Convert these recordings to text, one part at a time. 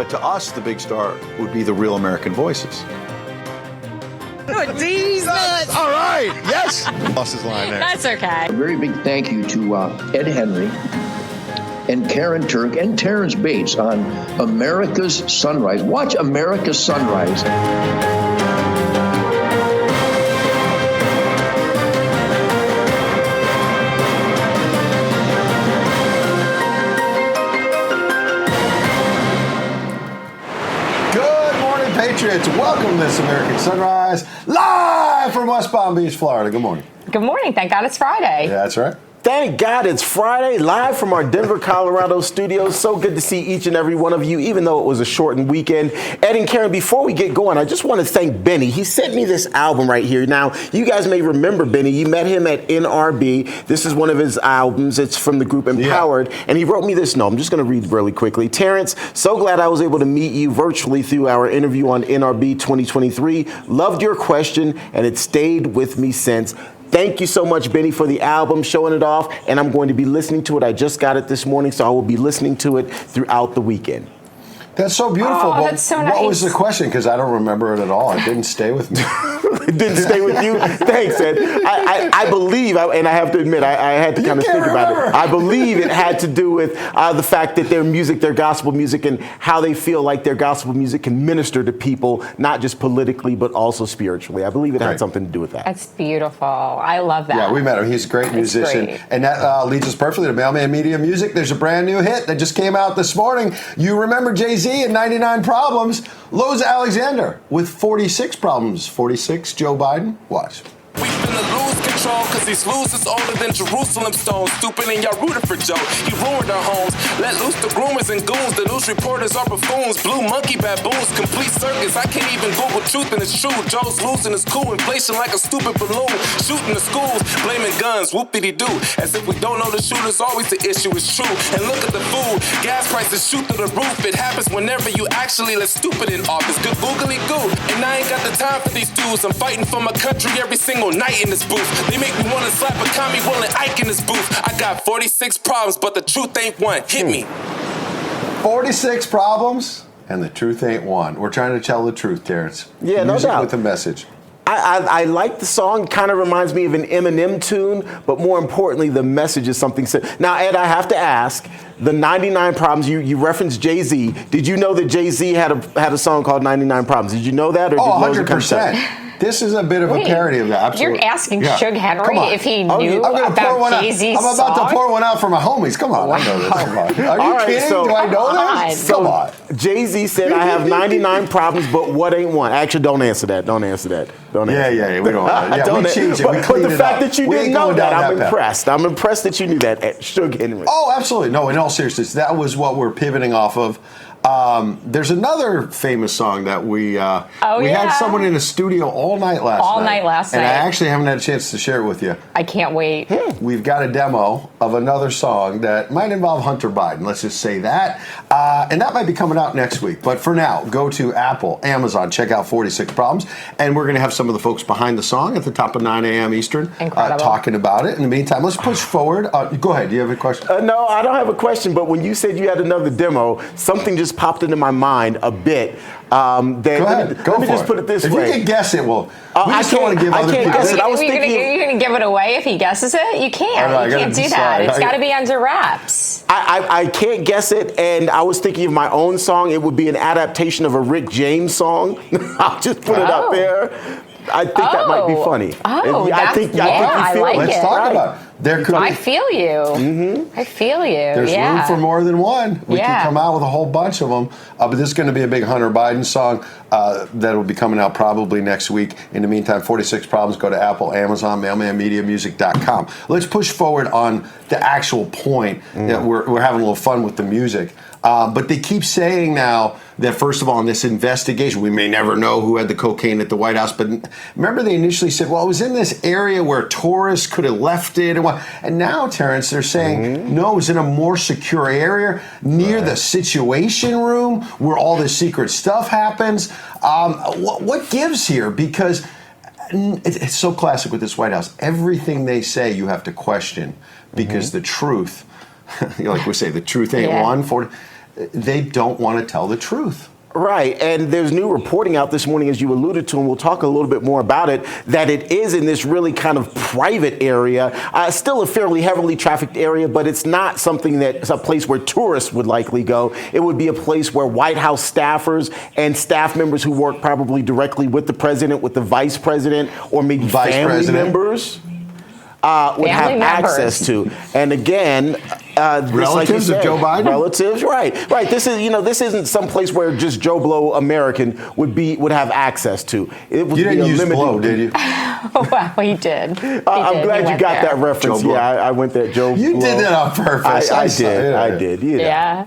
But to us, the big star would be the real American voices. Jesus! All right, yes. Lost his line there. That's okay. A very big thank you to Ed Henry and Karyn Turk and Terrance Bates on America's Sunrise. Watch America's Sunrise. Good morning, Patriots. Welcome to this American Sunrise, live from West Palm Beach, Florida. Good morning. Good morning. Thank God it's Friday. Yeah, that's right. Thank God it's Friday, live from our Denver, Colorado studios. So good to see each and every one of you, even though it was a shortened weekend. Ed and Karyn, before we get going, I just want to thank Benny. He sent me this album right here. Now, you guys may remember Benny. You met him at NRB. This is one of his albums. It's from the group Empowered. Yeah. And he wrote me this note. I'm just going to read really quickly. Terrance, so glad I was able to meet you virtually through our interview on NRB 2023. Loved your question, and it stayed with me since. Thank you so much, Benny, for the album, showing it off, and I'm going to be listening to it. I just got it this morning, so I will be listening to it throughout the weekend. That's so beautiful. Oh, that's so nice. What was the question? Because I don't remember it at all. It didn't stay with me. It didn't stay with you? Thanks, Ed. I believe, and I have to admit, I had to kind of think about it. I believe it had to do with the fact that their music, their gospel music, and how they feel like their gospel music can minister to people, not just politically, but also spiritually. I believe it had something to do with that. That's beautiful. I love that. Yeah, we met him. He's a great musician. Great. And that leads us perfectly to Mailman Media Music. There's a brand new hit that just came out this morning. You remember Jay-Z and 99 Problems. Loza Alexander with 46 Problems. 46, Joe Biden. Watch. We finna lose control, cause these losers older than Jerusalem stones. Stupid and y'all rooted for Joe. He ruined our homes. Let loose the groomers and goons. The news reporters are buffoons. Blue monkey baboons. Complete circus. I can't even Google truth and it's true. Joe's losing his cool. Inflation like a stupid balloon. Shooting the schools. Blaming guns. Whoop-dee-doo. As if we don't know the shooter's always the issue. It's true. And look at the food. Gas prices shoot through the roof. It happens whenever you actually let stupid in office. Good googly goo. And I ain't got the time for these dudes. I'm fighting for my country every single night in this booth. They make me wanna slap a commie Will and Ike in this booth. I got 46 problems, but the truth ain't one. Hit me. 46 problems, and the truth ain't one. We're trying to tell the truth, Terrance. Yeah, no doubt. With a message. I like the song. Kind of reminds me of an Eminem tune, but more importantly, the message is something. Now, Ed, I have to ask, the 99 Problems, you referenced Jay-Z. Did you know that Jay-Z had a song called 99 Problems? Did you know that? Or did 100%. This is a bit of a parody of that. Absolutely. You're asking Suge Henry if he knew about Jay-Z's song? I'm about to pour one out for my homies. Come on. Wow. I know this. Come on. Are you kidding? Do I know this? Come on. Jay-Z said, I have 99 problems, but what ain't one? Actually, don't answer that. Don't answer that. Yeah, we don't. Yeah, we changed it. But the fact that you didn't know that, I'm impressed. I'm impressed that you knew that, Suge Henry. Oh, absolutely. No, in all seriousness, that was what we're pivoting off of. There's another famous song that we had someone in a studio all night last night. And I actually haven't had a chance to share it with you. I can't wait. We've got a demo of another song that might involve Hunter Biden. Let's just say that. And that might be coming out next week. But for now, go to Apple, Amazon, check out 46 Problems. And we're going to have some of the folks behind the song at the top of 9 a.m. Eastern talking about it. In the meantime, let's push forward. Go ahead. Do you have a question? No, I don't have a question. But when you said you had another demo, something just popped into my mind a bit. Go ahead. Let me just put it this way. If you can guess it, well, we just don't want to give other people. Guess it. Are you going to give it away if he guesses it? You can't. You can't do that. It's got to be under wraps. I can't guess it, and I was thinking of my own song. It would be an adaptation of a Rick James song. I'll just put it up there. I think that might be funny. I think you feel like it. Let's talk about it. I feel you. Mm-hmm. I feel you. There's room for more than one. We can come out with a whole bunch of them. But this is going to be a big Hunter Biden song that will be coming out probably next week. In the meantime, 46 Problems. Go to Apple, Amazon, mailmanmediamusic.com. Let's push forward on the actual point that we're having a little fun with the music. But they keep saying now that, first of all, in this investigation, we may never know who had the cocaine at the White House. But remember, they initially said, well, it was in this area where tourists could have left it. And now, Terrance, they're saying, no, it was in a more secure area near the Situation Room where all this secret stuff happens. What gives here? Because it's so classic with this White House. Everything they say you have to question because the truth, like we say, the truth ain't one. they don't want to tell the truth. Right, and there's new reporting out this morning, as you alluded to, and we'll talk a little bit more about it, that it is in this really kind of private area, still a fairly heavily trafficked area, but it's not something that's a place where tourists would likely go. It would be a place where White House staffers and staff members who work probably directly with the president, with the vice president, or maybe family members. Would have access to, and again, relatives of Joe Biden. Relatives, right. This isn't some place where just Joe Blow American would have access to. It would you didn't use Blow, did you? Well, he did. I'm glad you got that reference. Yeah, I went there, Joe. You Blow. did that on purpose. I did. Yeah.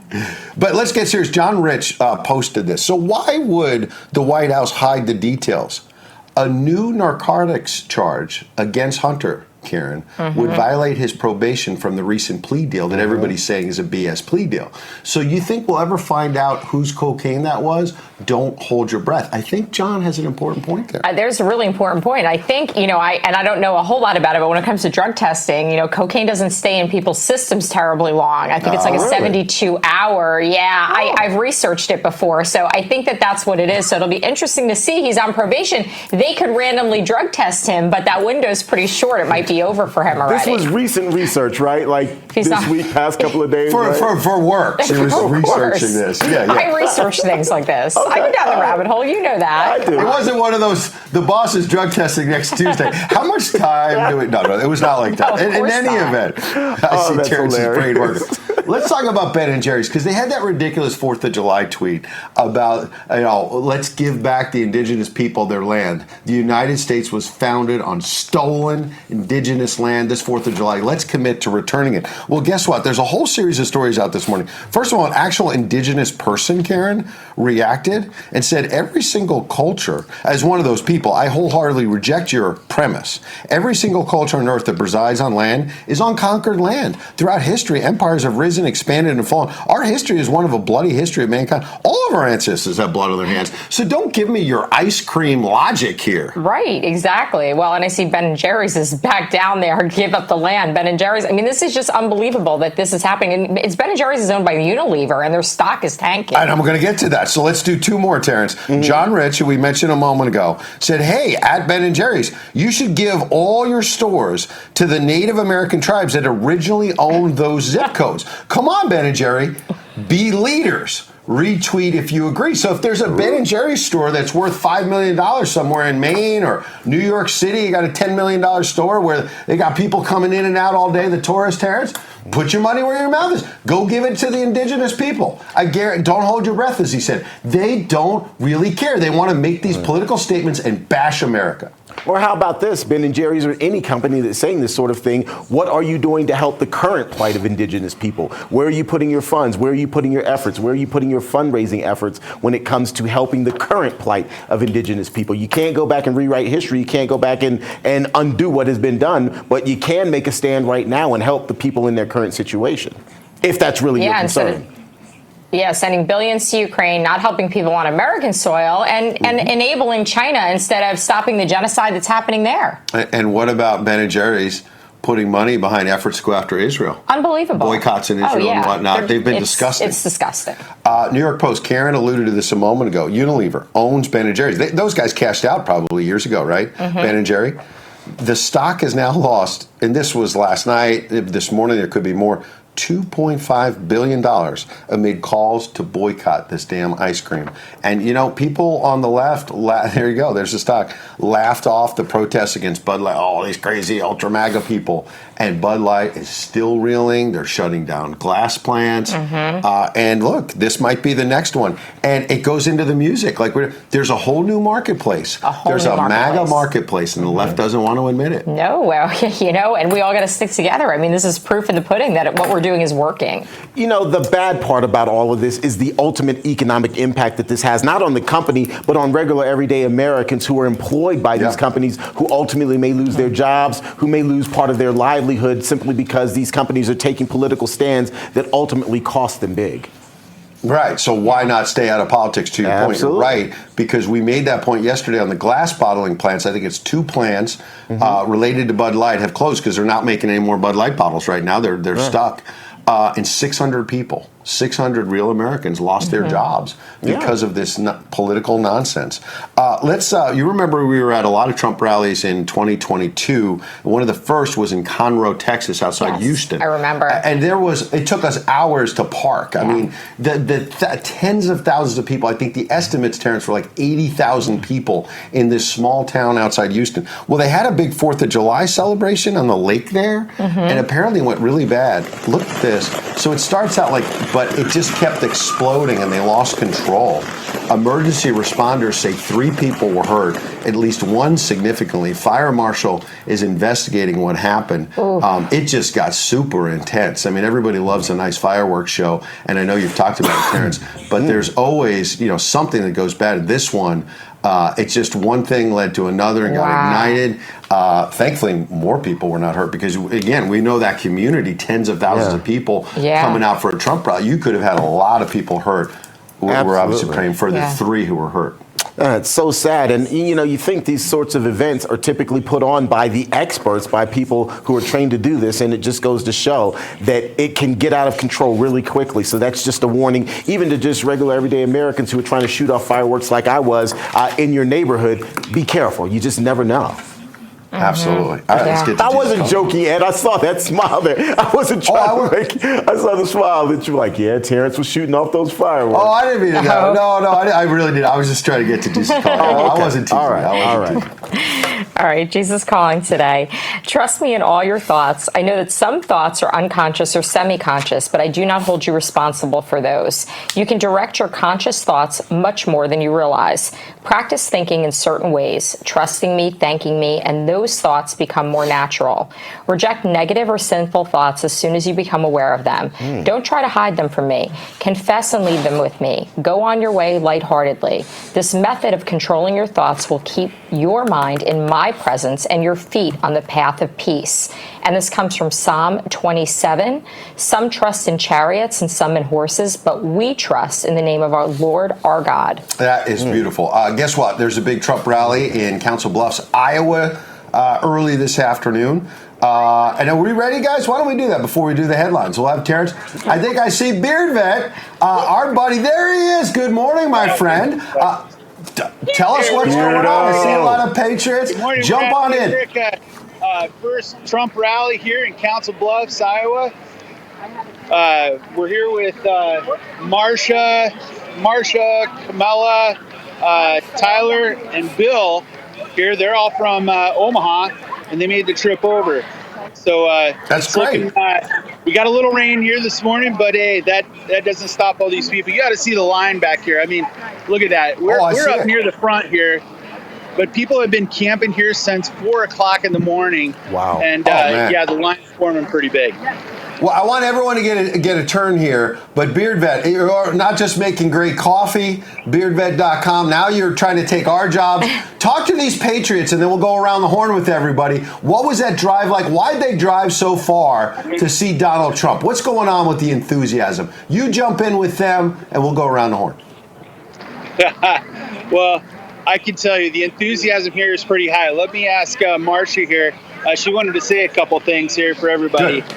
But let's get serious. John Rich posted this. So why would the White House hide the details? A new narcotics charge against Hunter, Karyn, would violate his probation from the recent plea deal that everybody's saying is a BS plea deal. So you think we'll ever find out whose cocaine that was? Don't hold your breath. I think John has an important point there. There's a really important point. I think, I don't know a whole lot about it, but when it comes to drug testing, cocaine doesn't stay in people's systems terribly long. I think it's like a 72-hour. Yeah, I've researched it before. So I think that's what it is. So it'll be interesting to see. He's on probation. They could randomly drug test him, but that window's pretty short. It might be over for him already. This was recent research, right? Like this week, past couple of days. For work. She was researching this. Yeah. I research things like this. Okay. I go down the rabbit hole. You know that. I do. It wasn't one of those, the boss is drug testing next Tuesday. How much time do we... No, it was not like that. No, in any event, I see Terrance's brain working. Let's talk about Ben & Jerry's, because they had that ridiculous 4th of July tweet about, let's give back the indigenous people their land. The United States was founded on stolen indigenous land this 4th of July. Let's commit to returning it. Well, guess what? There's a whole series of stories out this morning. First of all, an actual indigenous person, Karyn, reacted and said every single culture, as one of those people, I wholeheartedly reject your premise. Every single culture on earth that resides on land is on conquered land. Throughout history, empires have risen, expanded, and fallen. Our history is one of a bloody history of mankind. All of our ancestors have blood on their hands. So don't give me your ice cream logic here. Right, exactly. Well, and I see Ben & Jerry's is back down there, give up the land. Ben & Jerry's, this is just unbelievable that this is happening. And Ben & Jerry's is owned by Unilever, and their stock is tanking. And I'm going to get to that. So let's do two more, Terrance. John Rich, who we mentioned a moment ago, said, hey, at Ben & Jerry's, you should give all your stores to the Native American tribes that originally owned those zip codes. Come on, Ben & Jerry, be leaders. Retweet if you agree. So if there's a Ben & Jerry's store that's worth $5 million somewhere in Maine or New York City, you got a $10 million store where they got people coming in and out all day, the tourist Terrance, put your money where your mouth is. Go give it to the indigenous people. I guarantee, don't hold your breath, as he said. They don't really care. They want to make these political statements and bash America. Or how about this, Ben & Jerry's or any company that's saying this sort of thing, what are you doing to help the current plight of indigenous people? Where are you putting your funds? Where are you putting your efforts? Where are you putting your fundraising efforts when it comes to helping the current plight of indigenous people? You can't go back and rewrite history. You can't go back and undo what has been done, but you can make a stand right now and help the people in their current situation, if that's really your concern. Sending billions to Ukraine, not helping people on American soil, and enabling China instead of stopping the genocide that's happening there. And what about Ben & Jerry's putting money behind efforts to go after Israel? Unbelievable. Boycotts in Israel and whatnot. They've been disgusting. It's disgusting. New York Post, Karyn alluded to this a moment ago. Unilever owns Ben & Jerry's. Those guys cashed out probably years ago, right? Ben & Jerry. The stock has now lost, and this was last night, this morning there could be more, $2.5 billion amid calls to boycott this damn ice cream. And, people on the left, there you go, there's the stock, laughed off the protests against Bud Light. Oh, these crazy ultra MAGA people. And Bud Light is still reeling. They're shutting down glass plants. And look, this might be the next one. And it goes into the music. Like there's a whole new marketplace. There's a MAGA marketplace, and the left doesn't want to admit it. No, well, and we all got to stick together. This is proof in the pudding that what we're doing is working. The bad part about all of this is the ultimate economic impact that this has, not on the company, but on regular everyday Americans who are employed by these companies, who ultimately may lose their jobs, who may lose part of their livelihood simply because these companies are taking political stands that ultimately cost them big. Right. So why not stay out of politics, to your point? You're right. Because we made that point yesterday on the glass bottling plants. I think it's 2 plants related to Bud Light have closed because they're not making any more Bud Light bottles right now. They're stuck. And 600 people 600 real Americans lost their jobs because of this political nonsense. You remember we were at a lot of Trump rallies in 2022. One of the first was in Conroe, Texas, outside Houston. I remember. And it took us hours to park. I mean, the tens of thousands of people, I think the estimates, Terrance, were like 80,000 people in this small town outside Houston. Well, they had a big 4th of July celebration on the lake there, and apparently it went really bad. Look at this. So it starts out but it just kept exploding and they lost control. Emergency responders say 3 people were hurt, at least 1 significantly. Fire marshal is investigating what happened. It just got super intense. I mean, everybody loves a nice fireworks show, and I know you've talked about it, Terrance, but there's always, something that goes bad. This one, it's just one thing led to another and got ignited. Thankfully, more people were not hurt because, again, we know that community, tens of thousands of people coming out for a Trump rally. You could have had a lot of people hurt. We're obviously praying for the 3 who were hurt. It's so sad. And, you think these sorts of events are typically put on by the experts, by people who are trained to do this. And it just goes to show that it can get out of control really quickly. So that's just a warning, even to just regular everyday Americans who are trying to shoot off fireworks like I was in your neighborhood. Be careful. You just never know. Absolutely. All right, let's get to I wasn't joking, Ed. I saw that smile there. I wasn't trying to make. I saw the smile that you were like, yeah, Terrance was shooting off those fireworks. Oh, I didn't mean to go. No, I really did. I was just trying to get to Jesus calling. I wasn't teasing. All right. All right, Jesus calling today. Trust me in all your thoughts. I know that some thoughts are unconscious or semi-conscious, but I do not hold you responsible for those. You can direct your conscious thoughts much more than you realize. Practice thinking in certain ways, trusting me, thanking me, and those thoughts become more natural. Reject negative or sinful thoughts as soon as you become aware of them. Don't try to hide them from me. Confess and leave them with me. Go on your way lightheartedly. This method of controlling your thoughts will keep your mind in my presence and your feet on the path of peace. And this comes from Psalm 27. Some trust in chariots and some in horses, but we trust in the name of our Lord, our God. That is beautiful. Guess what? There's a big Trump rally in Council Bluffs, Iowa, early this afternoon. And are we ready, guys? Why don't we do that before we do the headlines? We'll have Terrance. I think I see Beard Vet, our buddy. There he is. Good morning, my friend. Tell us what's going on. I see a lot of Patriots. Good morning, Jump on in. Rick, first Trump rally here in Council Bluffs, Iowa. We're here with Marsha, Camilla, Tyler, and Bill here. They're all from Omaha, and they made the trip over. So that's great. We got a little rain here this morning, but hey, that doesn't stop all these people. You got to see the line back here. I mean, look at that. We're up near the front here, but people have been camping here since 4 o'clock in the morning. Wow. And the line's forming pretty big. Well, I want everyone to get a turn here, but Beard Vet, you're not just making great coffee, beardvet.com. Now you're trying to take our jobs. Talk to these Patriots, and then we'll go around the horn with everybody. What was that drive like? Why'd they drive so far to see Donald Trump? What's going on with the enthusiasm? You jump in with them, and we'll go around the horn. Well, I can tell you the enthusiasm here is pretty high. Let me ask Marsha here. She wanted to say a couple things here for everybody. Good.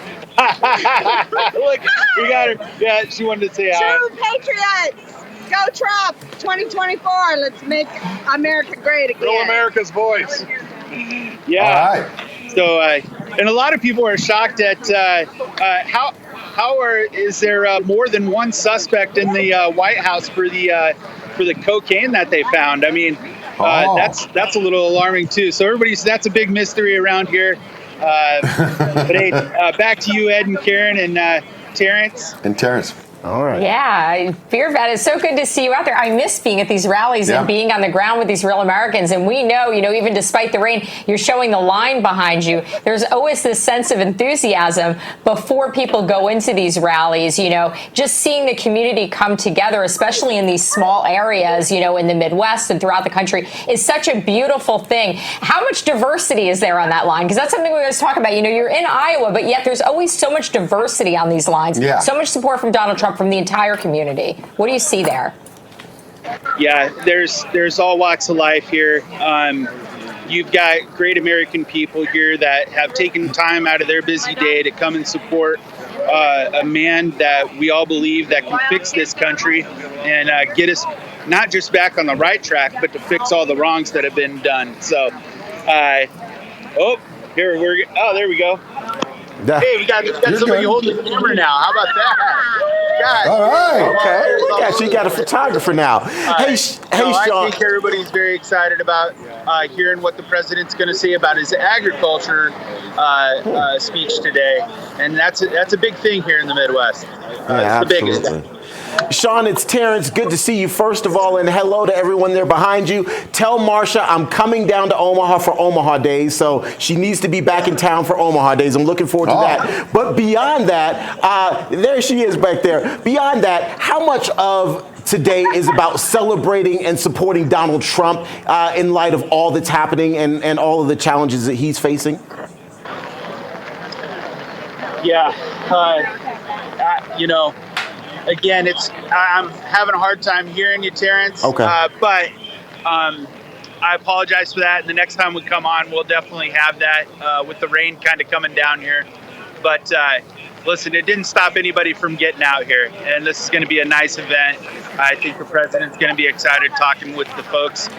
Look, we got her. Yeah, she wanted to say hi. True Patriots! Go Trump! 2024. Let's make America great again. Real America's voice. Yeah. All right. So, and a lot of people are shocked at is there more than one suspect in the White House for the cocaine that they found? I mean, that's a little alarming too. So that's a big mystery around here. But hey, back to you, Ed and Karyn and Terrance. And Terrance. All right. Yeah, Beard Vet, it's so good to see you out there. I miss being at these rallies and being on the ground with these real Americans. And we know, even despite the rain, you're showing the line behind you. There's always this sense of enthusiasm before people go into these rallies, just seeing the community come together, especially in these small areas, in the Midwest and throughout the country, is such a beautiful thing. How much diversity is there on that line? Because that's something we always talk about. You're in Iowa, but yet there's always so much diversity on these lines. Yeah. So much support from Donald Trump, from the entire community. What do you see there? Yeah, there's all walks of life here. You've got great American people here that have taken time out of their busy day to come and support a man that we all believe that can fix this country and get us not just back on the right track, but to fix all the wrongs that have been done. So, there we go. Hey, we got somebody holding the camera now. How about that? Guys, all right. Okay. Look at you. Got a photographer now. Hey, Sean. I think everybody's very excited about hearing what the president's going to say about his agriculture speech today, and that's a big thing here in the Midwest. Yeah, it's the biggest. Sean, it's Terrance. Good to see you, first of all, and hello to everyone there behind you. Tell Marsha I'm coming down to Omaha for Omaha Days, so she needs to be back in town for Omaha Days. I'm looking forward to that. But beyond that, there she is back there. Beyond that, how much of today is about celebrating and supporting Donald Trump in light of all that's happening and all of the challenges that he's facing? Yeah, again, I'm having a hard time hearing you, Terrance. Okay. But I apologize for that. And the next time we come on, we'll definitely have that with the rain kind of coming down here. But listen, it didn't stop anybody from getting out here. And this is going to be a nice event. I think the president's going to be excited talking with the folks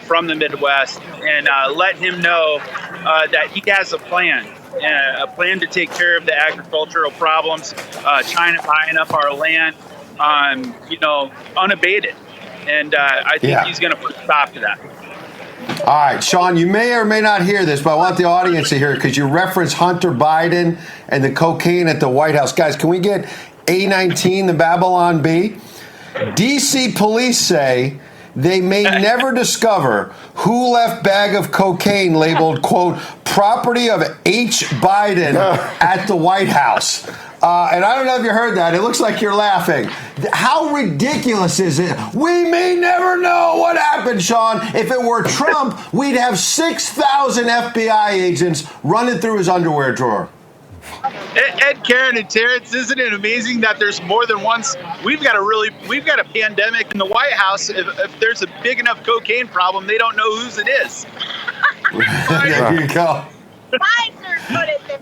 from the Midwest and letting him know that he has a plan to take care of the agricultural problems, China buying up our land, unabated. And I think he's going to put a stop to that. All right, Sean, you may or may not hear this, but I want the audience to hear it because you referenced Hunter Biden and the cocaine at the White House. Guys, can we get A19, the Babylon Bee? D.C. police say they may never discover who left bag of cocaine labeled, quote, property of H. Biden at the White House. And I don't know if you heard that. It looks like you're laughing. How ridiculous is it? We may never know what happened, Sean. If it were Trump, we'd have 6,000 FBI agents running through his underwear drawer. Ed, Karyn, and Terrance, isn't it amazing that there's more than one? We've got a pandemic in the White House. If there's a big enough cocaine problem, they don't know whose it is. There you go. Pfizer put it there.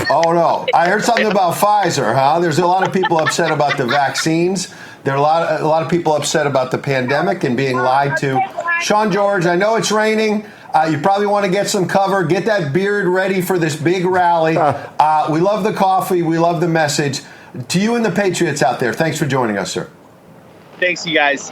Oh, no. I heard something about Pfizer, huh? There's a lot of people upset about the vaccines. There are a lot of people upset about the pandemic and being lied to. Sean George, I know it's raining. You probably want to get some cover. Get that beard ready for this big rally. We love the coffee. We love the message. To you and the Patriots out there, thanks for joining us, sir. Thanks, you guys.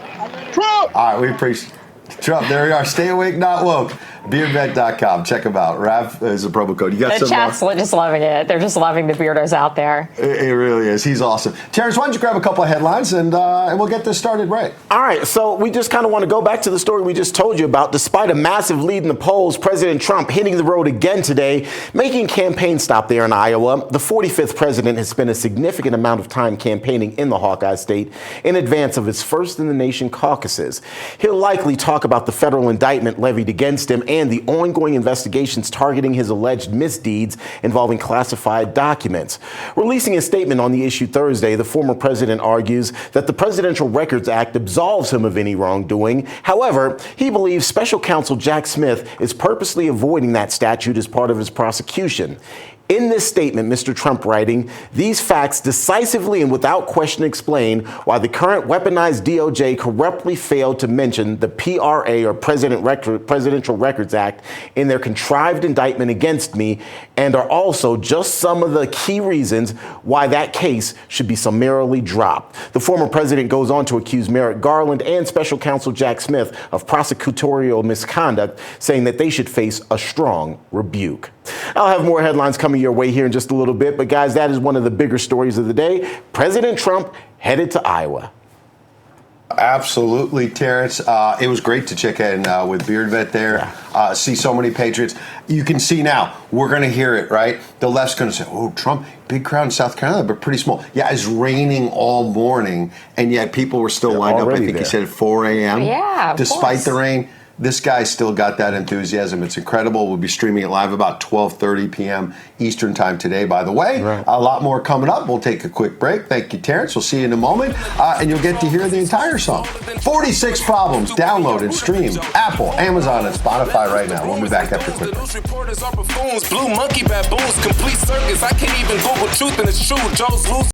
Trump! All right, we appreciate Trump. There we are. Stay awake, not woke. Beardvet.com. Check them out. RAV is a promo code. You got the chat's just loving it. They're just loving the beardos out there. It really is. He's awesome. Terrance, why don't you grab a couple of headlines and we'll get this started right. All right. So we just kind of want to go back to the story we just told you about. Despite a massive lead in the polls, President Trump hitting the road again today, making a campaign stop there in Iowa. The 45th president has spent a significant amount of time campaigning in the Hawkeye state in advance of his first in the nation caucuses. He'll likely talk about the federal indictment levied against him and the ongoing investigations targeting his alleged misdeeds involving classified documents. Releasing a statement on the issue Thursday, the former president argues that the Presidential Records Act absolves him of any wrongdoing. However, he believes special counsel Jack Smith is purposely avoiding that statute as part of his prosecution. In this statement, Mr. Trump writing, these facts decisively and without question explain why the current weaponized DOJ corruptly failed to mention the PRA or Presidential Records Act in their contrived indictment against me, and are also just some of the key reasons why that case should be summarily dropped. The former president goes on to accuse Merrick Garland and special counsel Jack Smith of prosecutorial misconduct, saying that they should face a strong rebuke. I'll have more headlines coming your way here in just a little bit, but guys, that is one of the bigger stories of the day. President Trump headed to Iowa. Absolutely, Terrance. It was great to check in with BeardVet there. See so many Patriots. You can see now, we're going to hear it, right? The left's going to say, oh, Trump, big crowd in South Carolina, but pretty small. Yeah, it's raining all morning, and yet people were still lined up. I think he said at 4 a.m. Yeah, despite the rain. this guy's still got that enthusiasm. It's incredible. We'll be streaming it live about 12:30 p.m. Eastern time today, by the way. Right. A lot more coming up. We'll take a quick break. Thank you, Terrance. We'll see you in a moment. And you'll get to hear the entire song. 46 Problems. Download and stream Apple, Amazon, and Spotify right now. We'll be back after a quick break. News reporters are buffoons, blue monkey baboons, complete circus. I can't even Google truth and it's true. Joe's loose.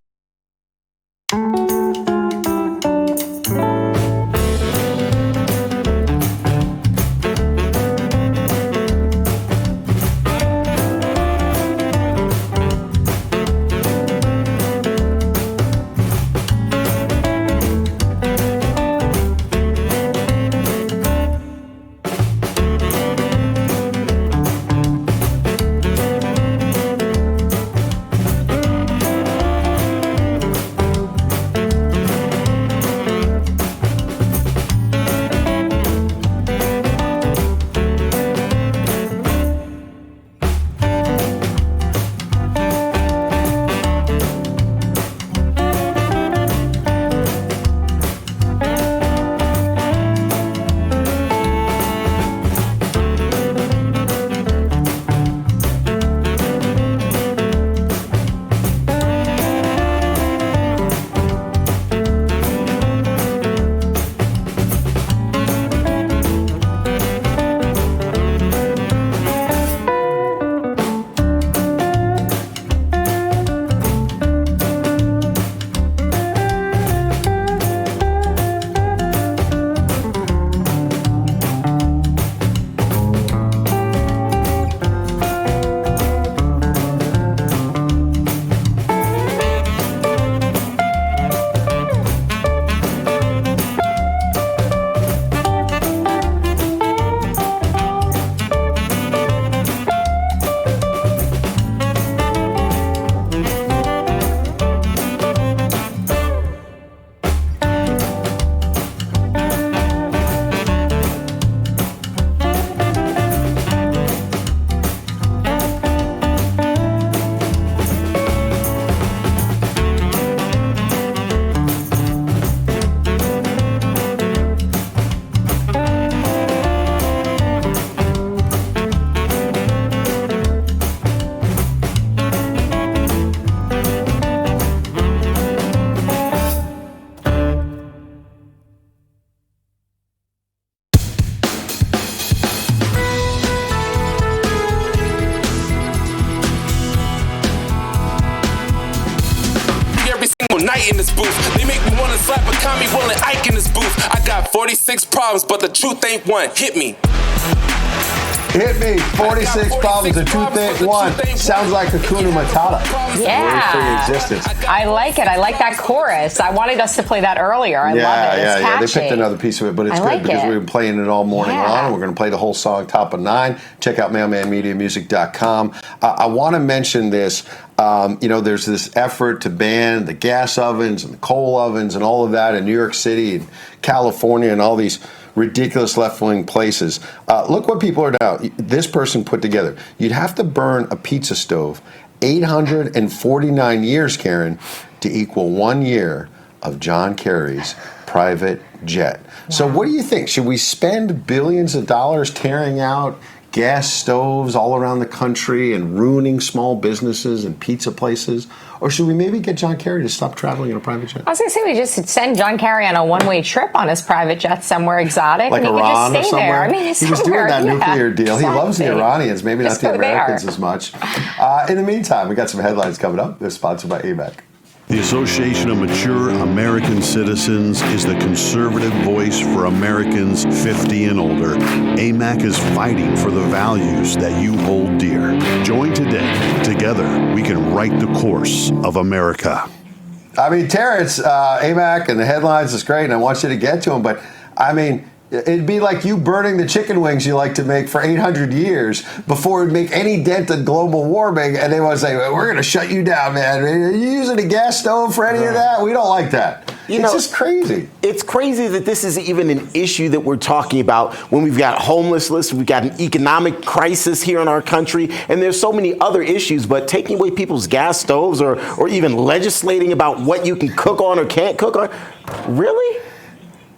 Night in this booth. They make me wanna slap a commie rolling Ike in this booth. I got 46 problems, but the truth ain't one. Hit me. Hit me. 46 Problems. The truth ain't one. Sounds like Hakuna Matata. Yeah. Free existence. I like it. I like that chorus. I wanted us to play that earlier. I love it. It's Yeah. They catchy. picked another piece of it, but it's good because we've been playing it all morning long. And we're going to play the whole song, top of 9. Check out mailmanmediamusic.com. I want to mention this. There's this effort to ban the gas ovens and the coal ovens and all of that in New York City and California and all these ridiculous left-wing places. Look what people are now. This person put together. You'd have to burn a pizza stove 849 years, Karyn, to equal 1 year of John Kerry's private jet. Wow. So what do you think? Should we spend billions of dollars tearing out gas stoves all around the country and ruining small businesses and pizza places? Or should we maybe get John Kerry to stop traveling in a private jet? I was going to say we just send John Kerry on a one-way trip on his private jet somewhere exotic. Like and Iran he or could just stay somewhere? there. I mean, he was doing that nuclear deal. Exactly. He loves the Iranians, maybe Just not the go there. Americans as much. In the meantime, we got some headlines coming up. They're sponsored by AMAC. The Association of Mature American Citizens is the conservative voice for Americans 50 and older. AMAC is fighting for the values that you hold dear. Join today. Together, we can write the course of America. I mean, Terrance, AMAC and the headlines is great, and I want you to get to them, but I mean, it'd be like you burning the chicken wings you like to make for 800 years before it'd make any dent in global warming, and they want to say, well, we're going to shut you down, man. Are you using a gas stove for any of that? We don't like that. It's just crazy. It's crazy that this is even an issue that we're talking about when we've got homelessness, we've got an economic crisis here in our country, and there's so many other issues, but taking away people's gas stoves or even legislating about what you can cook on or can't cook on, really?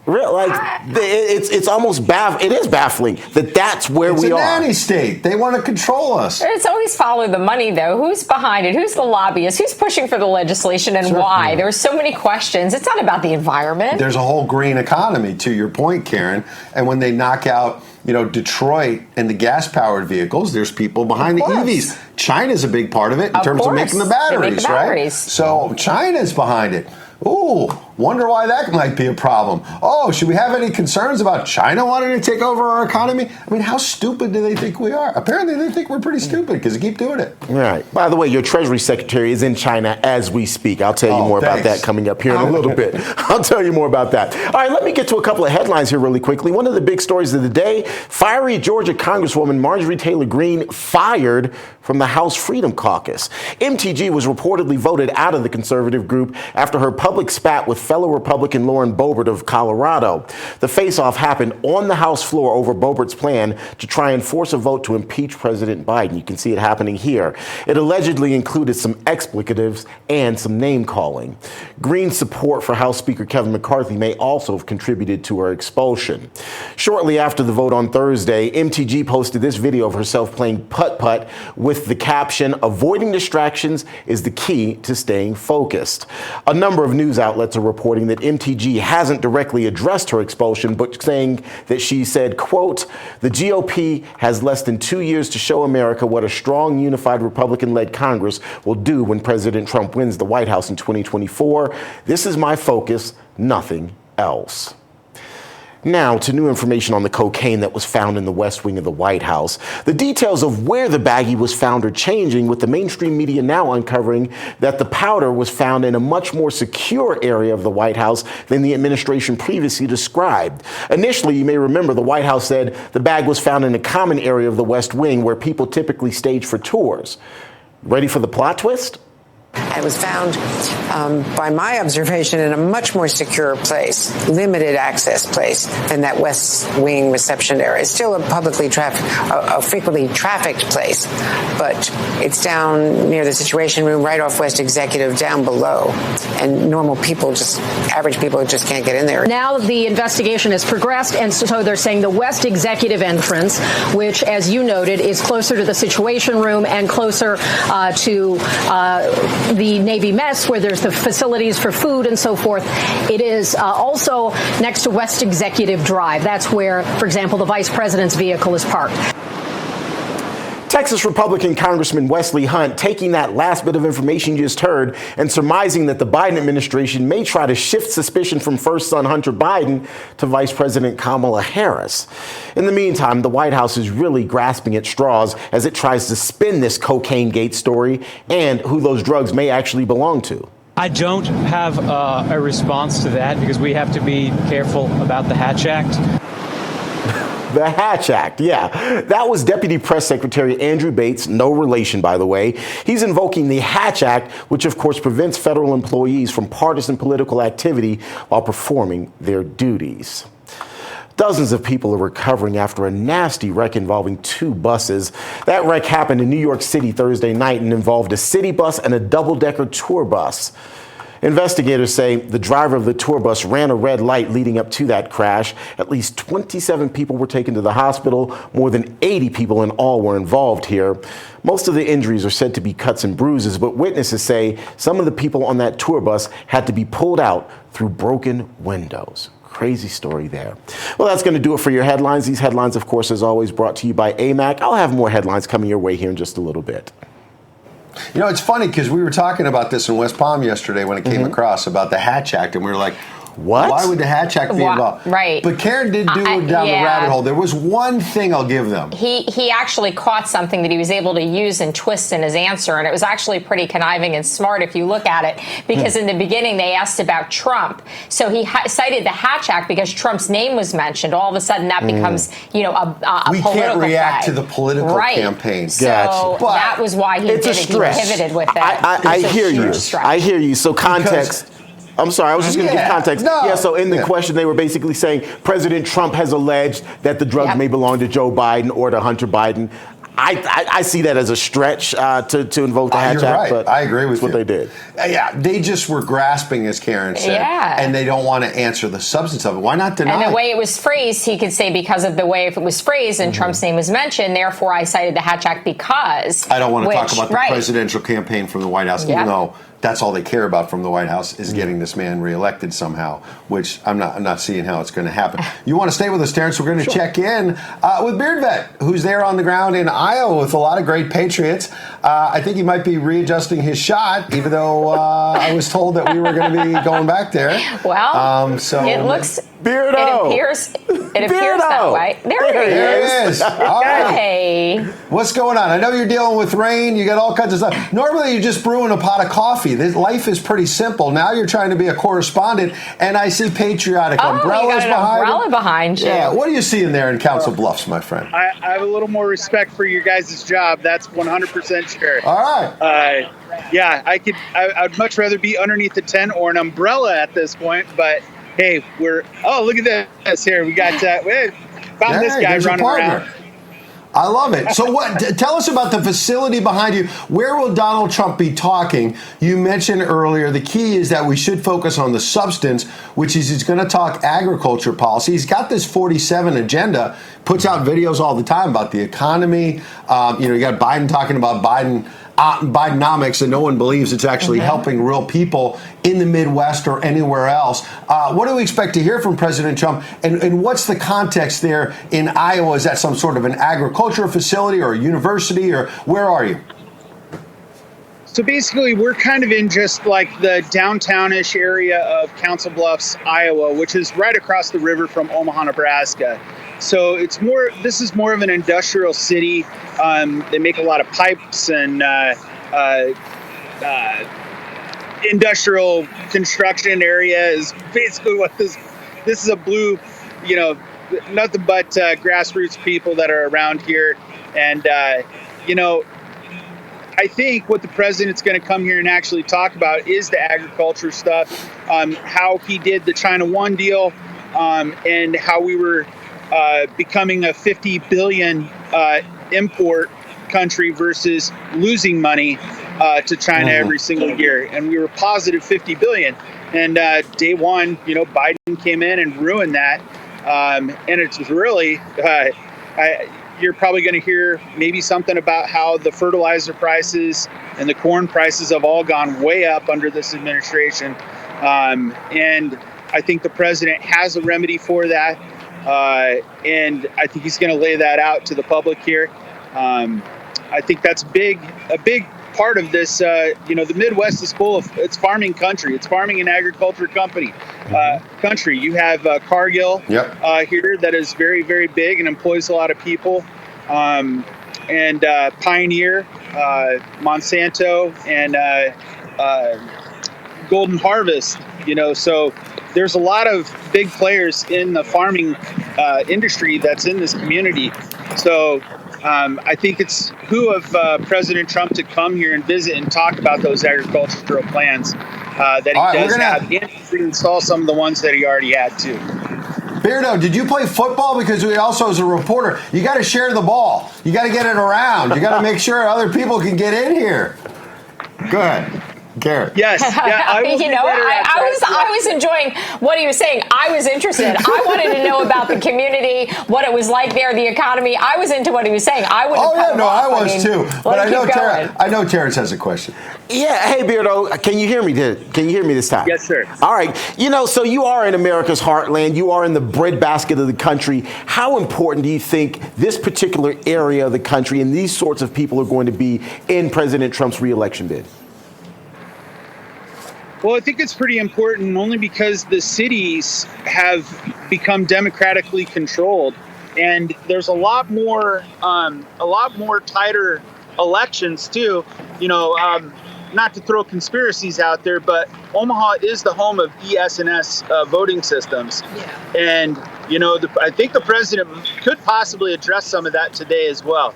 It's almost it is baffling that that's where we are. It's a nanny state. They want to control us. It's always follow the money, though. Who's behind it? Who's the lobbyist? Who's pushing for the legislation and why? There are so many questions. It's not about the environment. There's a whole green economy, to your point, Karyn. And when they knock out, Detroit and the gas-powered vehicles, there's people behind the EVs. China's a big part of it in terms of making the batteries, right? So China's behind it. Ooh, wonder why that might be a problem. Oh, should we have any concerns about China wanting to take over our economy? I mean, how stupid do they think we are? Apparently, they think we're pretty stupid because they keep doing it. Right. By the way, your Treasury Secretary is in China as we speak. I'll tell you more about that coming up here in a little bit. I'll tell you more about that. All right, let me get to a couple of headlines here really quickly. One of the big stories of the day, fiery Georgia Congresswoman Marjorie Taylor Greene fired from the House Freedom Caucus. MTG was reportedly voted out of the conservative group after her public spat with fellow Republican Lauren Boebert of Colorado. The face-off happened on the House floor over Boebert's plan to try and force a vote to impeach President Biden. You can see it happening here. It allegedly included some explicatives and some name-calling. Greene's support for House Speaker Kevin McCarthy may also have contributed to her expulsion. Shortly after the vote on Thursday, MTG posted this video of herself playing putt-putt with the caption, "Avoiding distractions is the key to staying focused." A number of news outlets are reporting that MTG hasn't directly addressed her expulsion, but saying that she said, quote, "The GOP has less than 2 years to show America what a strong, unified Republican-led Congress will do when President Trump wins the White House in 2024. This is my focus, nothing else." Now to new information on the cocaine that was found in the West Wing of the White House. The details of where the baggie was found are changing, with the mainstream media now uncovering that the powder was found in a much more secure area of the White House than the administration previously described. Initially, you may remember, the White House said the bag was found in a common area of the West Wing where people typically stage for tours. Ready for the plot twist? It was found, by my observation, in a much more secure place, limited access place than that West Wing reception area. It's still a frequently trafficked place, but it's down near the Situation Room, right off West Executive, down below. And average people just can't get in there. Now the investigation has progressed, and so they're saying the West Executive entrance, which, as you noted, is closer to the Situation Room and closer to the Navy mess, where there's the facilities for food and so forth. It is also next to West Executive Drive. That's where, for example, the vice president's vehicle is parked. Texas Republican Congressman Wesley Hunt taking that last bit of information you just heard and surmising that the Biden administration may try to shift suspicion from first son Hunter Biden to Vice President Kamala Harris. In the meantime, the White House is really grasping at straws as it tries to spin this cocaine gate story and who those drugs may actually belong to. I don't have a response to that because we have to be careful about the Hatch Act. The Hatch Act, yeah. That was Deputy Press Secretary Andrew Bates, no relation, by the way. He's invoking the Hatch Act, which of course prevents federal employees from partisan political activity while performing their duties. Dozens of people are recovering after a nasty wreck involving 2 buses. That wreck happened in New York City Thursday night and involved a city bus and a double-decker tour bus. Investigators say the driver of the tour bus ran a red light leading up to that crash. At least 27 people were taken to the hospital. More than 80 people in all were involved here. Most of the injuries are said to be cuts and bruises, but witnesses say some of the people on that tour bus had to be pulled out through broken windows. Crazy story there. Well, that's going to do it for your headlines. These headlines, of course, as always, brought to you by AMAC. I'll have more headlines coming your way here in just a little bit. You know, it's funny because we were talking about this in West Palm yesterday when it came across about the Hatch Act, and we were like, what? Why would the Hatch Act be involved? Right. But Karyn did do it down the rabbit hole. There was one thing I'll give them. He actually caught something that he was able to use and twist in his answer, and it was actually pretty conniving and smart if you look at it, because in the beginning they asked about Trump. So he cited the Hatch Act because Trump's name was mentioned. All of a sudden that becomes, a political We can't react flag. to the political campaign. So Gotcha. that was why he did it. He pivoted with it. I hear you. I hear you. So context. I'm sorry, I was just going to give context. No. So in the question, they were basically saying President Trump has alleged that the drugs may belong to Joe Biden or to Hunter Biden. I see that as a stretch to invoke the Hatch You're Act, right. but I agree with that's what you. they did. Yeah, they just were grasping, as Karyn said, and they don't want to answer the substance of it. Why not deny? And the way it was phrased, he could say because of the way if it was phrased and Trump's name was mentioned, therefore I cited the Hatch Act because. I don't want to talk about the presidential campaign from the White House, even though that's all they care about from the White House is getting this man reelected somehow, which I'm not seeing how it's going to happen. You want to stay with us, Terrance? We're going to check in with Beard Vet, who's there on the ground in Iowa with a lot of great patriots. I think he might be readjusting his shot, even though I was told that we were going to be going back there. Well, so it looks... Beardo. It appears that way. There he is. All right. Hey. What's going on? I know you're dealing with rain. You got all kinds of stuff. Normally, you're just brewing a pot of coffee. Life is pretty simple. Now you're trying to be a correspondent, and I see patriotic umbrellas you got an umbrella behind you. Yeah. What are you seeing there in Council Bluffs, my friend? I have a little more respect for your guys' job. That's 100% sure. All right. Yeah, I'd much rather be underneath the tent or an umbrella at this point, but hey, look at this here. We got found this guy running around. I love it. So tell us about the facility behind you. Where will Donald Trump be talking? You mentioned earlier the key is that we should focus on the substance, which is he's going to talk agriculture policy. He's got this 47 agenda, puts out videos all the time about the economy. You got Biden talking about Bidenomics, and no one believes it's actually helping real people in the Midwest or anywhere else. What do we expect to hear from President Trump? And what's the context there in Iowa? Is that some sort of an agricultural facility or a university, or where are you? So basically, we're kind of in just like the downtownish area of Council Bluffs, Iowa, which is right across the river from Omaha, Nebraska. So this is more of an industrial city. They make a lot of pipes and industrial construction area is basically what this is a blue, nothing but grassroots people that are around here. And, I think what the president's going to come here and actually talk about is the agriculture stuff, how he did the China One deal, and how we were becoming a 50 billion import country versus losing money to China every single year. And we were positive 50 billion. And day one, Biden came in and ruined that. And it's really, you're probably going to hear maybe something about how the fertilizer prices and the corn prices have all gone way up under this administration. And I think the president has a remedy for that. And I think he's going to lay that out to the public here. I think that's a big part of this. The Midwest is full of, it's farming country. It's farming and agriculture country. You have Cargill here that is very, very big and employs a lot of people. And Pioneer, Monsanto, and Golden Harvest, so there's a lot of big players in the farming industry that's in this community. So I think it's who of President Trump to come here and visit and talk about those agricultural plans that he does have, and reinstall some of the ones that he already had too. Beardo, did you play football? Because we also, as a reporter, you got to share the ball. You got to get it around. You got to make sure other people can get in here. Go ahead. Karyn. Yes. Yeah, I was enjoying what he was saying. I was interested. I wanted to know about the community, what it was like there, the economy. I was into what he was saying. I would. I was too. But I know Terrance has a question. Yeah. Hey, Beardo, can you hear me? Can you hear me this time? Yes, sir. All right. So you are in America's heartland. You are in the breadbasket of the country. How important do you think this particular area of the country and these sorts of people are going to be in President Trump's reelection bid? Well, I think it's pretty important only because the cities have become democratically controlled, and there's a lot more tighter elections too. Not to throw conspiracies out there, but Omaha is the home of ES&S voting systems, and I think the president could possibly address some of that today as well.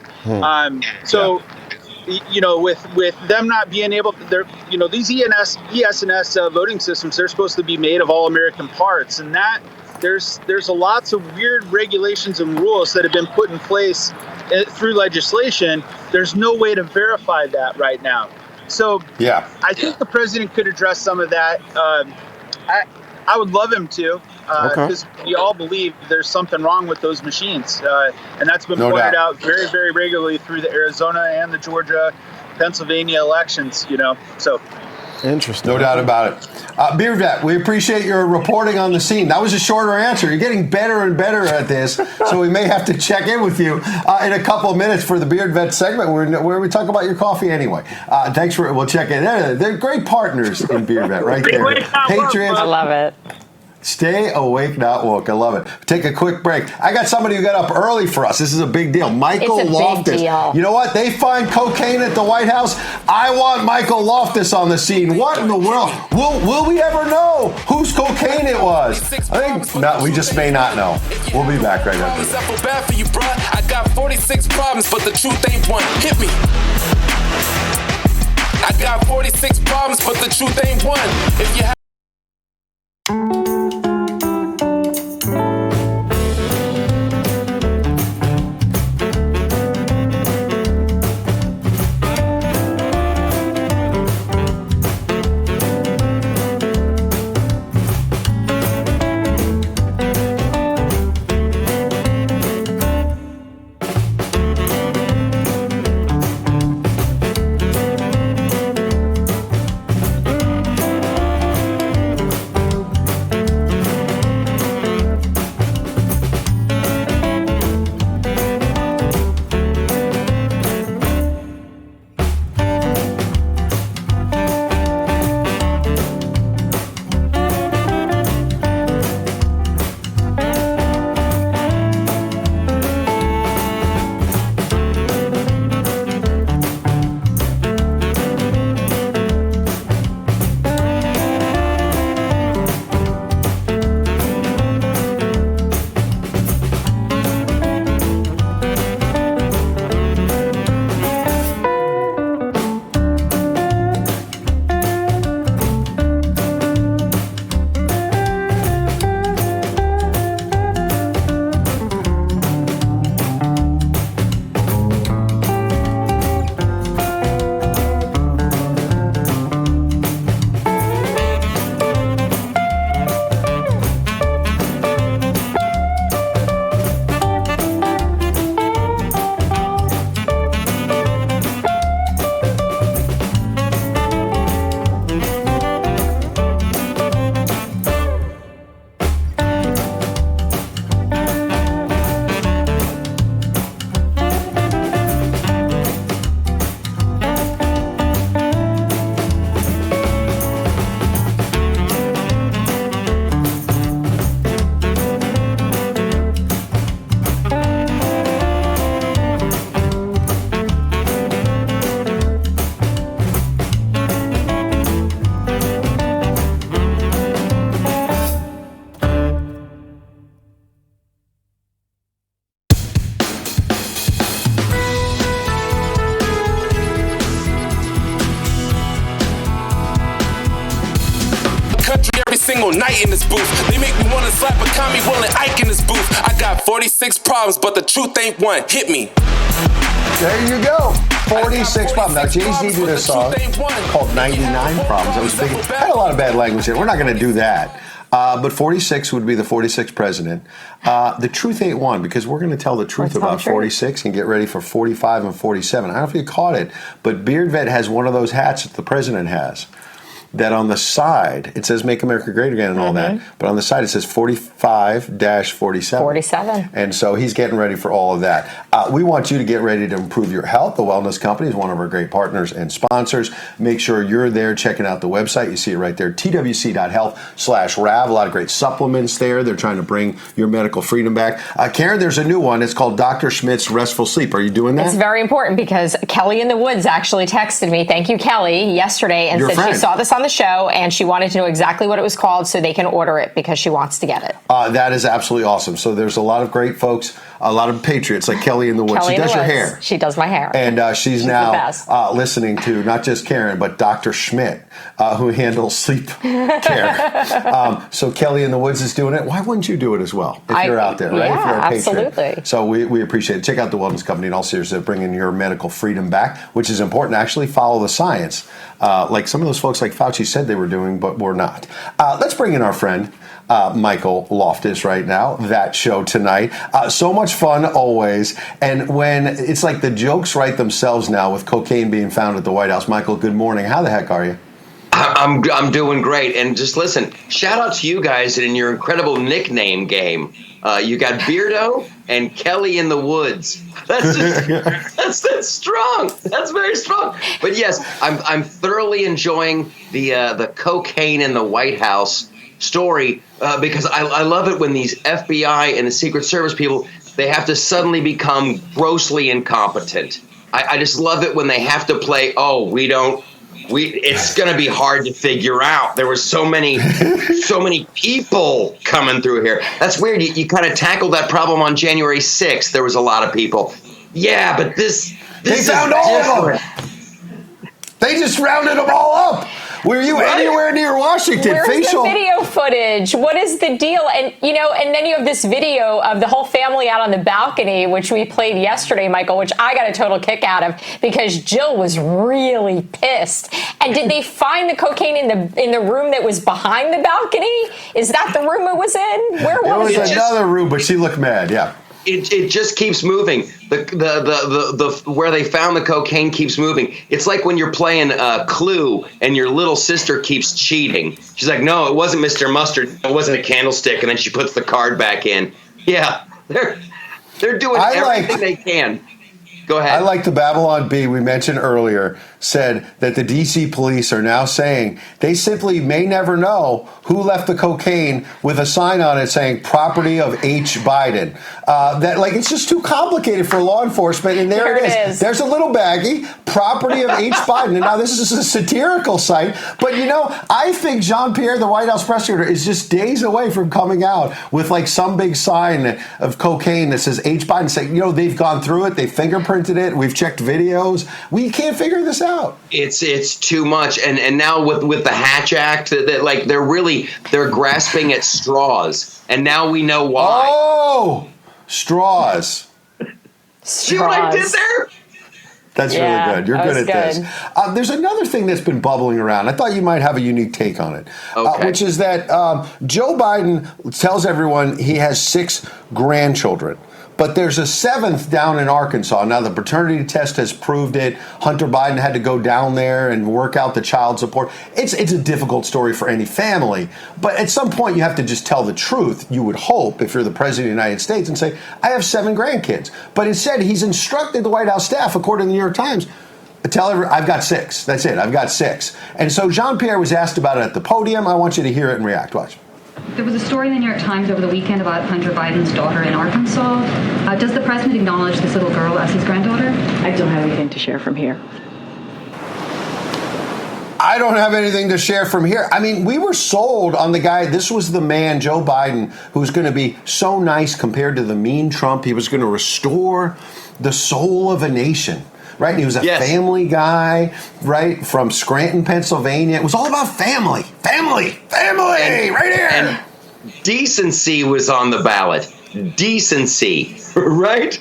With them not being able to, these ES&S voting systems, they're supposed to be made of all American parts, and that there's lots of weird regulations and rules that have been put in place through legislation, there's no way to verify that right now. So I think the president could address some of that. I would love him to, because we all believe there's something wrong with those machines. And that's been pointed out very, very regularly through the Arizona and the Georgia, Pennsylvania elections, so. Interesting. No doubt about it. Beer Vet, we appreciate your reporting on the scene. That was a shorter answer. You're getting better and better at this, so we may have to check in with you in a couple of minutes for the Beard Vet segment where we talk about your coffee anyway. Thanks for, we'll check in. They're great partners in Beer Vet right there. Patriots. I love it. Stay awake, not woke. I love it. Take a quick break. I got somebody who got up early for us. This is a big deal. Michael Loftus. Big deal. You know what? They find cocaine at the White House. I want Michael Loftus on the scene. What in the world? Will we ever know whose cocaine it was? I think no, we just may not know. We'll be back right after this. I got 46 problems, but the truth ain't one. Hit me. I got 46 problems, but the truth ain't one. If you have single night in this booth. They make me wanna slap a commie Will and Ike in this booth. I got 46 problems, but the truth ain't one. Hit me. There you go. 46 problems. Now, Jay-Z did a song called 99 Problems. That was big. Had a lot of bad language here. We're not going to do that. But 46 would be the 46th president. The truth ain't one, because we're going to tell the truth about 46 and get ready for 45 and 47. I don't know if you caught it, but Beard Vet has one of those hats that the president has. That on the side, it says Make America Great Again and all that, but on the side it says 45-47. 47. And so he's getting ready for all of that. We want you to get ready to improve your health. The Wellness Company is one of our great partners and sponsors. Make sure you're there checking out the website. You see it right there, twc.health/RAV. A lot of great supplements there. They're trying to bring your medical freedom back. Karyn, there's a new one. It's called Dr. Schmidt's Restful Sleep. Are you doing that? It's very important because Kelly in the Woods actually texted me, thank you, Kelly, yesterday and said she saw this on the show and she wanted to know exactly what it was called so they can order it because she wants to get it. That is absolutely awesome. So there's a lot of great folks a lot of patriots like Kelly in the Woods. She does your hair. She does my hair. And she's now listening to not just Karyn, but Dr. Schmidt, who handles sleep care. So Kelly in the Woods is doing it. Why wouldn't you do it as well if you're out there, right? If you're a patron. Absolutely. So we appreciate it. Check out the Wellness Company in all seriousness, bringing your medical freedom back, which is important. Actually follow the science, like some of those folks like Fauci said they were doing, but were not. Let's bring in our friend, Michael Loftus right now, That Show Tonight. So much fun always. And when it's like the jokes write themselves now with cocaine being found at the White House. Michael, good morning. How the heck are you? I'm doing great. And just listen, shout out to you guys in your incredible nickname game. You got Beardo and Kelly in the Woods. That's just that's strong. That's very strong. But yes, I'm thoroughly enjoying the cocaine in the White House story because I love it when these FBI and the Secret Service people, they have to suddenly become grossly incompetent. I just love it when they have to play, it's going to be hard to figure out. There were so many people coming through here. That's weird. You kind of tackled that problem on January 6th. There was a lot of people. Yeah, but this they found all of them. They just rounded them all up. Were you anywhere near Washington? Where's the video footage? What is the deal? And and then you have this video of the whole family out on the balcony, which we played yesterday, Michael, which I got a total kick out of because Jill was really pissed. And did they find the cocaine in the room that was behind the balcony? Is that the room it was in? Where was it? It was another room, but she looked mad. Yeah. It just keeps moving. The where they found the cocaine keeps moving. It's like when you're playing Clue and your little sister keeps cheating. She's like, no, it wasn't Mr. Mustard. It wasn't a candlestick. And then she puts the card back in. Yeah, they're doing everything they can. Go ahead. I like the Babylon Bee we mentioned earlier said that the D.C. police are now saying they simply may never know who left the cocaine with a sign on it saying property of H. Biden. It's just too complicated for law enforcement. And there it is. There's a little baggie, property of H. Biden. And now this is a satirical site. But, I think Jean-Pierre, the White House press secretary, is just days away from coming out with some big sign of cocaine that says H. Biden saying, they've gone through it. They fingerprinted it. We've checked videos. We can't figure this out. It's too much, and now with the Hatch Act, they're grasping at straws, and now we know why. Oh, straws! See what I did there? That's really good. You're good at this. There's another thing that's been bubbling around. I thought you might have a unique take on it, which is that Joe Biden tells everyone he has 6 grandchildren. But there's a 7th down in Arkansas. Now, the paternity test has proved it. Hunter Biden had to go down there and work out the child support. It's a difficult story for any family. But at some point, you have to just tell the truth, you would hope, if you're the president of the United States, and say, I have 7 grandkids. But instead, he's instructed the White House staff, according to the New York Times, tell everyone, I've got 6. That's it. I've got 6. And so Jean-Pierre was asked about it at the podium. I want you to hear it and react. Watch. There was a story in the New York Times over the weekend about Hunter Biden's daughter in Arkansas. Does the president acknowledge this little girl as his granddaughter? I don't have anything to share from here. I don't have anything to share from here. I mean, we were sold on the guy. This was the man, Joe Biden, who's going to be so nice compared to the mean Trump. He was going to restore the soul of a nation. Right? And he was a family guy, right, from Scranton, Pennsylvania. It was all about family, right here. And decency was on the ballot. Decency, right?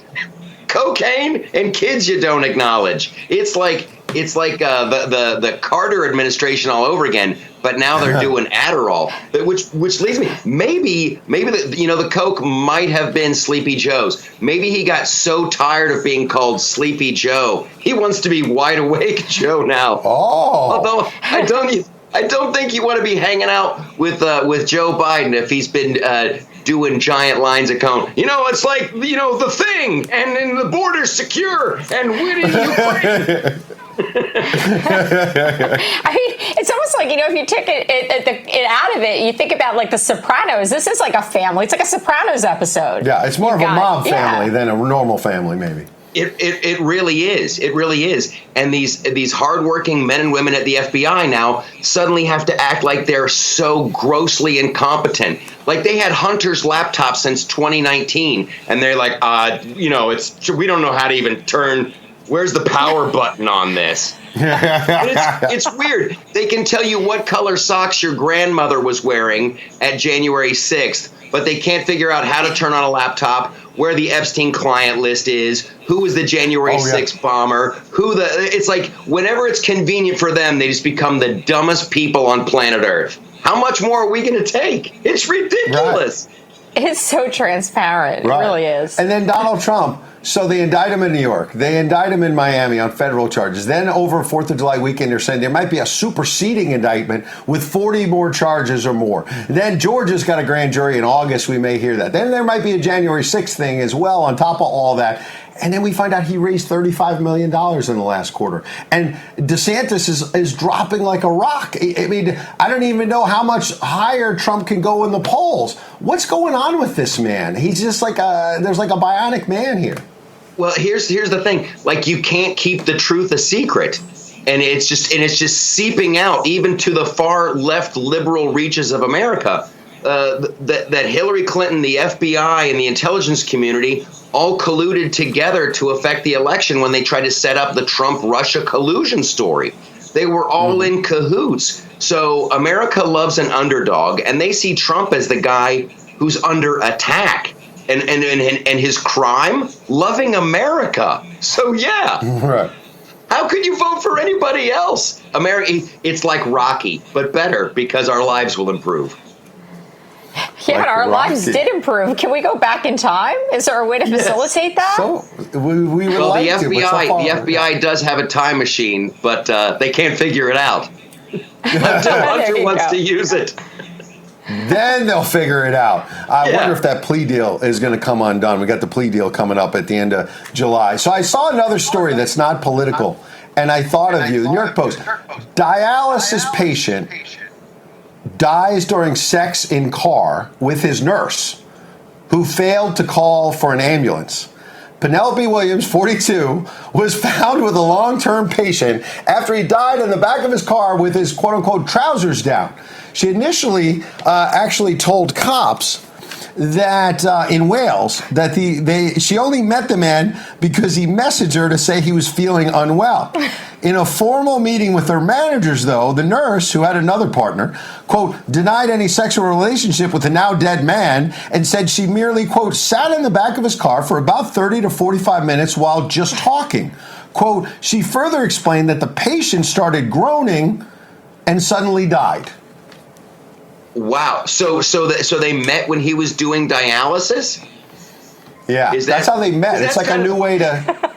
Cocaine and kids you don't acknowledge. It's like the Carter administration all over again. But now they're doing Adderall, which leads me. Maybe the Coke might have been Sleepy Joe's. Maybe he got so tired of being called Sleepy Joe, he wants to be Wide Awake Joe now. Oh, although I don't think you want to be hanging out with Joe Biden if he's been doing giant lines of cone. It's like the thing, and the border's secure, and winning Ukraine. I mean, it's almost like, if you take it out of it, you think about like The Sopranos. This is like a family. It's like a Sopranos episode. Yeah, it's more of a mob family than a normal family, maybe. It really is. It really is. And these hardworking men and women at the FBI now suddenly have to act like they're so grossly incompetent. Like they had Hunter's laptop since 2019, and they're like, we don't know how to even turn. Where's the power button on this? It's weird. They can tell you what color socks your grandmother was wearing at January 6th, but they can't figure out how to turn on a laptop, where the Epstein client list is, who was the January 6th bomber, it's like whenever it's convenient for them, they just become the dumbest people on planet Earth. How much more are we going to take? It's ridiculous. Right. It's so transparent. It really is. And then Donald Trump. So they indict him in New York. They indict him in Miami on federal charges. Then over 4th of July weekend, they're saying there might be a superseding indictment with 40 more charges or more. Then Georgia's got a grand jury in August. We may hear that. Then there might be a January 6th thing as well on top of all that. And then we find out he raised $35 million in the last quarter. And DeSantis is dropping like a rock. I mean, I don't even know how much higher Trump can go in the polls. What's going on with this man? He's just like there's like a bionic man here. Well, here's the thing. Like, you can't keep the truth a secret. And it's just seeping out even to the far left liberal reaches of America. That Hillary Clinton, the FBI, and the intelligence community all colluded together to affect the election when they tried to set up the Trump-Russia collusion story. They were all in cahoots. So America loves an underdog, and they see Trump as the guy who's under attack. And his crime, loving America. So, yeah. Right. How could you vote for anybody else? America, it's like Rocky, but better because our lives will improve. Yeah, but our lives did improve. Can we go back in time? Is there a way to facilitate that? So we would like the to, FBI does have a time machine, but they can't figure it out until Hunter wants to use it. Then they'll figure it out. I wonder if that plea deal is going to come undone. We got the plea deal coming up at the end of July. So I saw another story that's not political, and I thought of you. The New York Post. Dialysis patient dies during sex in car with his nurse, who failed to call for an ambulance. Penelope Williams, 42, was found with a long-term patient after he died in the back of his car with his quote-unquote trousers down. She initially actually told cops that in Wales that she only met the man because he messaged her to say he was feeling unwell. In a formal meeting with her managers, though, the nurse, who had another partner, quote, denied any sexual relationship with the now dead man and said she merely, quote, sat in the back of his car for about 30 to 45 minutes while just talking. Quote, she further explained that the patient started groaning and suddenly died. Wow. So they met when he was doing dialysis? Yeah, that's how they met. It's like a new way to...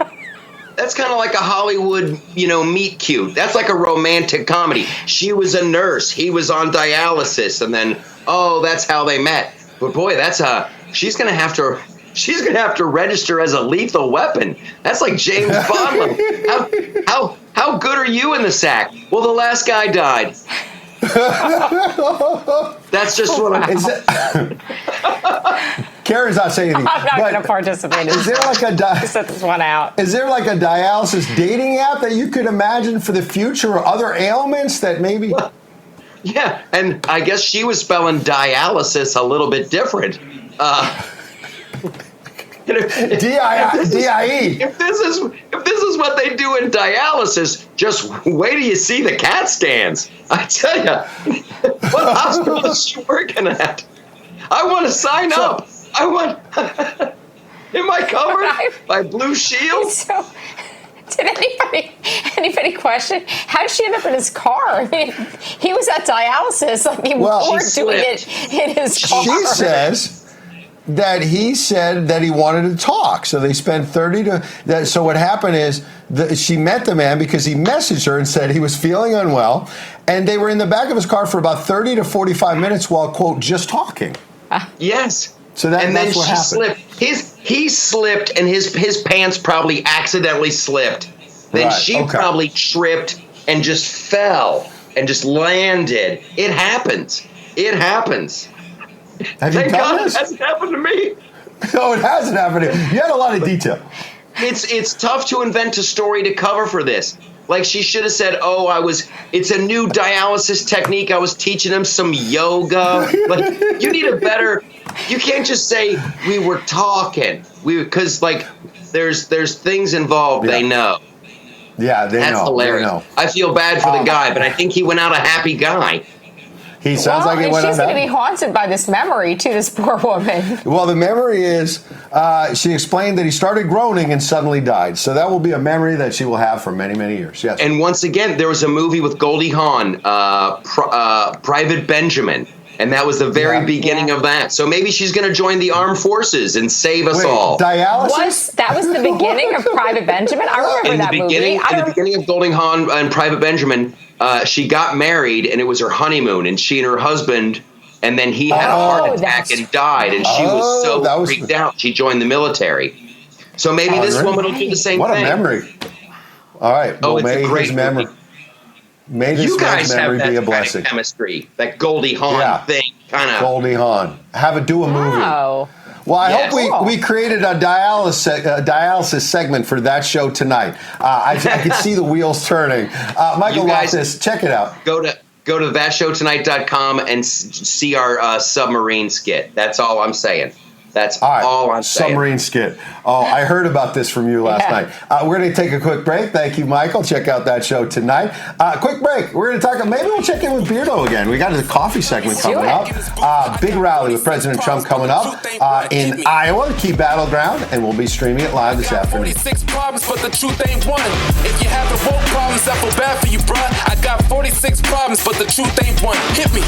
That's kind of like a Hollywood, meet cute. That's like a romantic comedy. She was a nurse. He was on dialysis. And then, that's how they met. But boy, she's going to have to register as a lethal weapon. That's like James Bond. How good are you in the sack? Well, the last guy died. That's just what I'm... Karyn's not saying anything. I'm not going to participate. Is there like a set this one out? Is there like a dialysis dating app that you could imagine for the future, or other ailments that maybe? Yeah, and I guess she was spelling dialysis a little bit different. D-I-E. If this is what they do in dialysis, just wait till you see the CAT scans. I tell you, what hospital is she working at? I want to sign up. Am I covered by Blue Shield? So, did anybody question how did she end up in his car? I mean, he was at dialysis. I mean, we weren't doing it in his car. She says that he said that he wanted to talk, so they spent 30 to. So what happened is she met the man because he messaged her and said he was feeling unwell, and they were in the back of his car for about 30 to 45 minutes while, quote, just talking. Yes. So that's what happened. Slipped. He slipped, and his pants probably accidentally slipped. Then she probably tripped and just fell and just landed. It happens. Have you done this? It hasn't happened to me. No, it hasn't happened to you. You had a lot of detail. It's tough to invent a story to cover for this. Like she should have said, it's a new dialysis technique. I was teaching him some yoga. Like you need you can't just say we were talking. Because like there's things involved they know. Yeah, That's hilarious. They know. I feel bad for the guy, but I think he went out a happy guy. He sounds like he went out she's going to be haunted by this memory, too, this poor woman. Well, the memory is, she explained that he started groaning and suddenly died. So that will be a memory that she will have for many, many years. Yes. And once again, there was a movie with Goldie Hawn, Private Benjamin. And that was the very beginning of that. So maybe she's going to join the armed forces and save us all. Dialysis? That was the beginning of Private Benjamin? I remember that movie. In the beginning of Goldie Hawn and Private Benjamin, she got married, and it was her honeymoon, and she and her husband, and then he had a heart attack and died, and she was so freaked out, she joined the military. So maybe this woman will do the same thing. What a memory. All right. Oh, it's a great memory. May this you guys memory have that be a kind blessing. of chemistry, that Goldie Hawn thing, kind of. Goldie Hawn. Do a movie. Wow. Well, I hope we created a dialysis segment for that show tonight. I can see the wheels turning. Michael Loftus, check it out. Go to thatshowtonight.com and see our submarine skit. That's all I'm saying. That's all I'm saying. Submarine skit. Oh, I heard about this from you last night. We're going to take a quick break. Thank you, Michael. Check out that show tonight. Quick break. We're going to talk. Maybe we'll check in with Beardo again. We got a coffee segment coming up. Big rally with President Trump coming up in Iowa, the key battleground, and we'll be streaming it live this afternoon. 46 problems, but the truth ain't one. If you have the woke problems, I feel bad for you, bruh. I got 46 problems, but the truth ain't one. Hit me.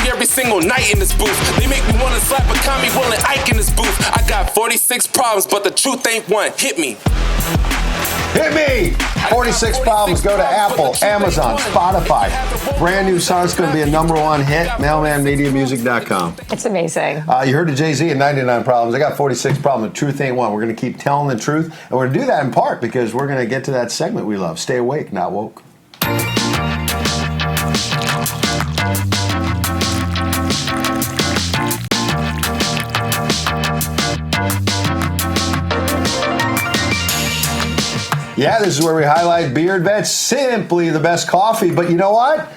Every single night in this booth. They make me want to slap a commie Will and Ike in this booth. I got 46 problems, but the truth ain't one. Hit me. Hit me! 46 problems. Go to Apple, Amazon, Spotify. Brand new song's going to be a #1 hit. MailmanMediaMusic.com. It's amazing. You heard of Jay-Z and 99 Problems. I got 46 problems. The truth ain't one. We're going to keep telling the truth. And we're going to do that in part because we're going to get to that segment we love. Stay awake, not woke. Yeah, this is where we highlight Beard Vets, simply the best coffee. But you know what?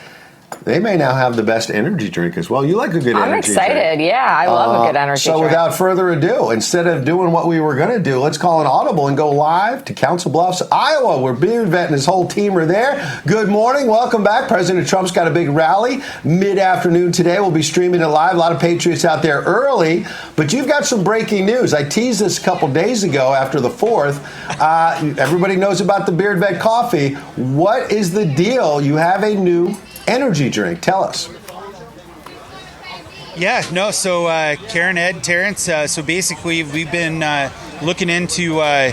They may now have the best energy drink as well. You like a good energy drink. I'm excited. Yeah, I love a good energy drink. So without further ado, instead of doing what we were going to do, let's call an audible and go live to Council Bluffs, Iowa, where Beard Vet and his whole team are there. Good morning. Welcome back. President Trump's got a big rally mid-afternoon today. We'll be streaming it live. A lot of Patriots out there early. But you've got some breaking news. I teased this a couple days ago after the 4th. Everybody knows about the Beard Vet coffee. What is the deal? You have a new energy drink. Tell us. Yeah, no, so Karyn, Ed, Terrance, so basically we've been looking into a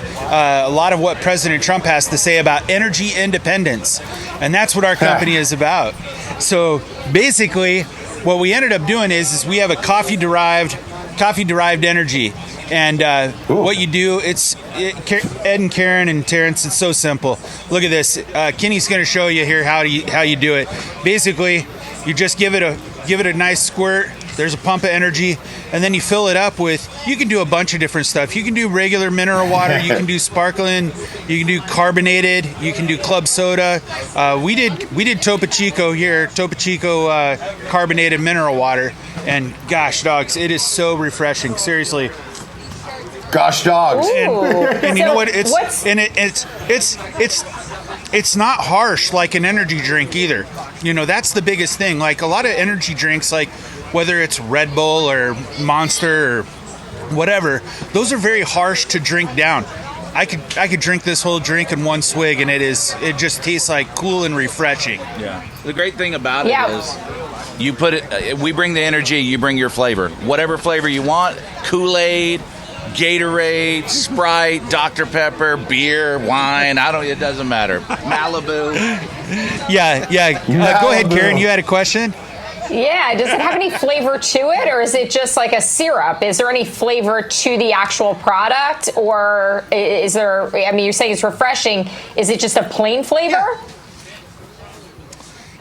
lot of what President Trump has to say about energy independence, and that's what our company is about. So basically what we ended up doing is we have a coffee-derived energy. And what you do, Ed and Karyn and Terrance, it's so simple. Look at this. Kenny's going to show you here how you do it. Basically, you just give it a nice squirt. There's a pump of energy, and then you fill it up with. You can do a bunch of different stuff. You can do regular mineral water. You can do sparkling. You can do carbonated. You can do club soda. We did Topo Chico here. Topo Chico carbonated mineral water, and gosh, dogs, it is so refreshing. Seriously. Gosh, dogs. And you know what? It's not harsh like an energy drink either. You know, that's the biggest thing. Like a lot of energy drinks, like whether it's Red Bull or Monster or whatever, those are very harsh to drink down. I could drink this whole drink in one swig, and it just tastes like cool and refreshing. Yeah. The great thing about it is you put it. We bring the energy. You bring your flavor. Whatever flavor you want. Kool-Aid, Gatorade, Sprite, Dr. Pepper, beer, wine. It doesn't matter. Malibu. Yeah. Go ahead, Karyn. You had a question? Yeah. Does it have any flavor to it, or is it just like a syrup? Is there any flavor to the actual product, or is there? I mean, you're saying it's refreshing. Is it just a plain flavor? Yeah.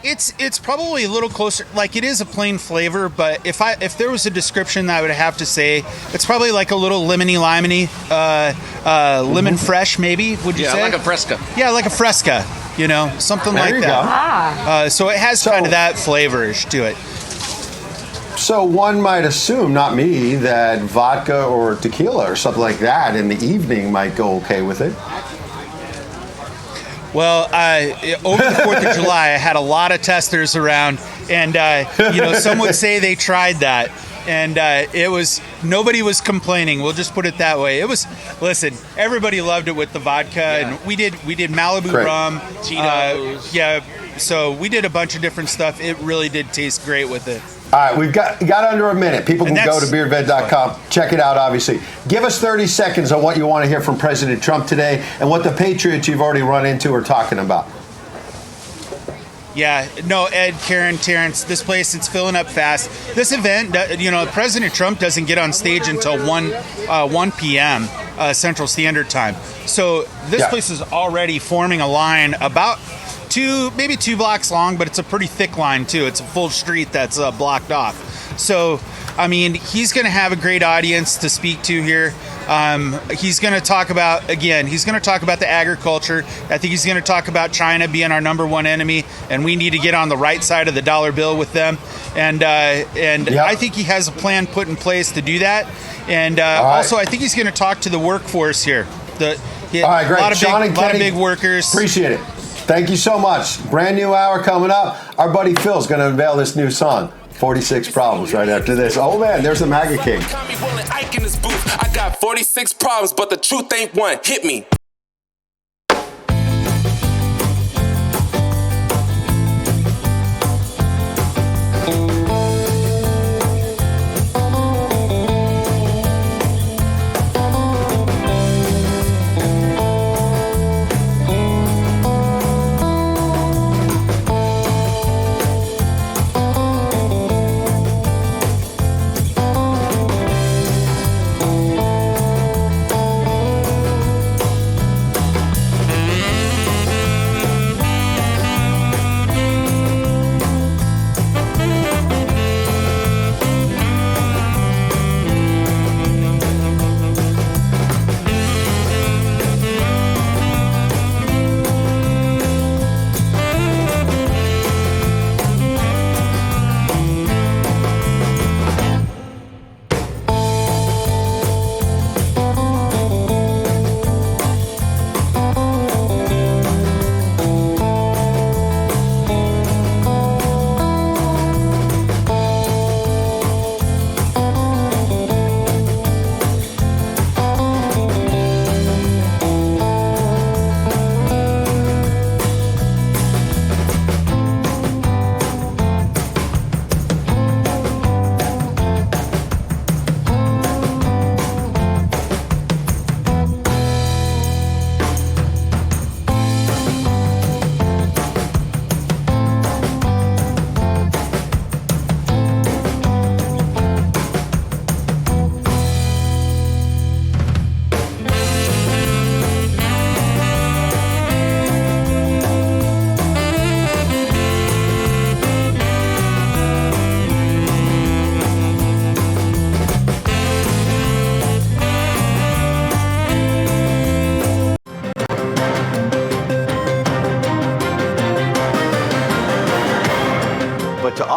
It's probably a little closer. Like it is a plain flavor, but if there was a description that I would have to say, it's probably like a little lemony, lemon fresh, maybe. Would you say? Yeah, like a Fresca. Yeah, like a Fresca. You know, something like that. So it has kind of that flavorish to it. So one might assume, not me, that vodka or tequila or something like that in the evening might go okay with it. Well, over the 4th of July, I had a lot of testers around, and some would say they tried that, and nobody was complaining. We'll just put it that way. Listen, everybody loved it with the vodka, and we did Malibu rum, Tito's. So we did a bunch of different stuff. It really did taste great with it. All right, we've got under a minute. People can go to beardvet.com, check it out, obviously. Give us 30 seconds on what you want to hear from President Trump today and what the Patriots you've already run into are talking about. Yeah, no, Ed, Karyn, Terrance, this place, it's filling up fast. This event, President Trump doesn't get on stage until 1 p.m. Central Standard Time. So this place is already forming a line about maybe 2 blocks long, but it's a pretty thick line too. It's a full street that's blocked off. So, I mean, he's going to have a great audience to speak to here. He's going to talk about the agriculture. I think he's going to talk about China being our number one enemy, and we need to get on the right side of the dollar bill with them. And I think he has a plan put in place to do that. And also, I think he's going to talk to the workforce here. All right, great. A lot of big workers. Appreciate it. Thank you so much. Brand new hour coming up. Our buddy Phil's going to unveil this new song, 46 Problems, right after this. Oh, man, there's the MAGA King. I got 46 problems, but the truth ain't one. Hit me.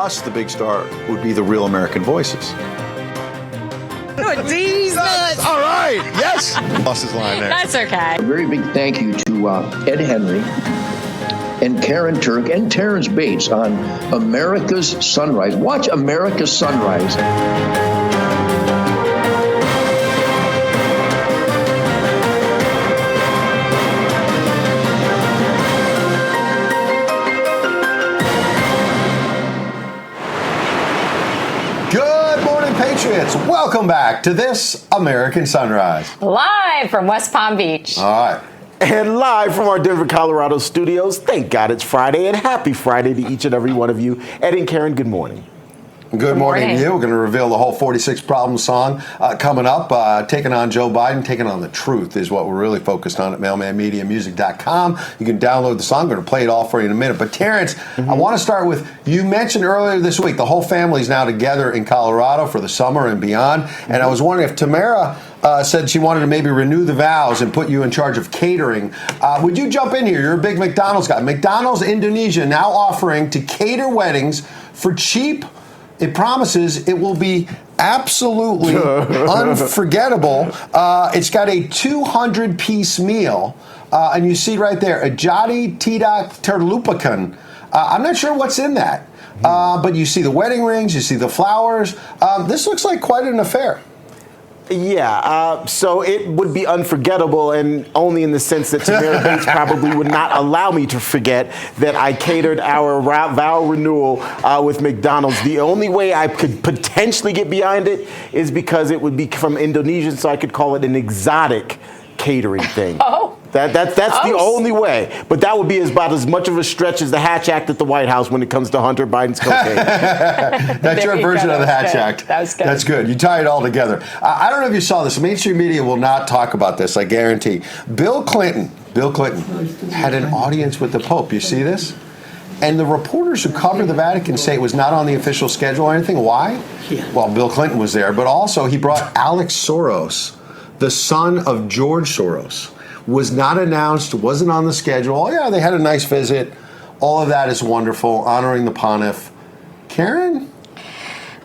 Plus, the big star would be the real American voices. Jesus! All right, yes. Lost his line there. That's okay. A very big thank you to Ed Henry and Karyn Turk and Terrance Bates on America's Sunrise. Watch America's Sunrise. Good morning, Patriots. Welcome back to this American Sunrise. Live from West Palm Beach. All right. And live from our Denver, Colorado studios, thank God it's Friday, and happy Friday to each and every one of you. Ed and Karyn, good morning. Good morning to you. We're going to reveal the whole 46 Problem song coming up. Taking on Joe Biden, taking on the truth is what we're really focused on at mailmanmediamusic.com. You can download the song. I'm going to play it all for you in a minute. But Terrance, I want to start with, you mentioned earlier this week, the whole family's now together in Colorado for the summer and beyond. And I was wondering if Tamara said she wanted to maybe renew the vows and put you in charge of catering. Would you jump in here? You're a big McDonald's guy. McDonald's Indonesia now offering to cater weddings for cheap. It promises it will be absolutely unforgettable. It's got a 200-piece meal, and you see right there, a Jadi Tidak Terlupakan. I'm not sure what's in that, but you see the wedding rings, you see the flowers. This looks like quite an affair. Yeah, so it would be unforgettable, and only in the sense that Terrance Bates probably would not allow me to forget that I catered our vow renewal with McDonald's. The only way I could potentially get behind it is because it would be from Indonesia, so I could call it an exotic catering thing. That's the only way. But that would be about as much of a stretch as the Hatch Act at the White House when it comes to Hunter Biden's cocaine. That's your version of the Hatch Act. That was good. That's good. You tie it all together. I don't know if you saw this. Mainstream media will not talk about this, I guarantee. Bill Clinton had an audience with the Pope. You see this? And the reporters who cover the Vatican say it was not on the official schedule or anything. Why? Well, Bill Clinton was there, but also he brought Alex Soros, the son of George Soros. Was not announced, wasn't on the schedule. Oh, yeah, they had a nice visit. All of that is wonderful, honoring the pontiff. Karyn?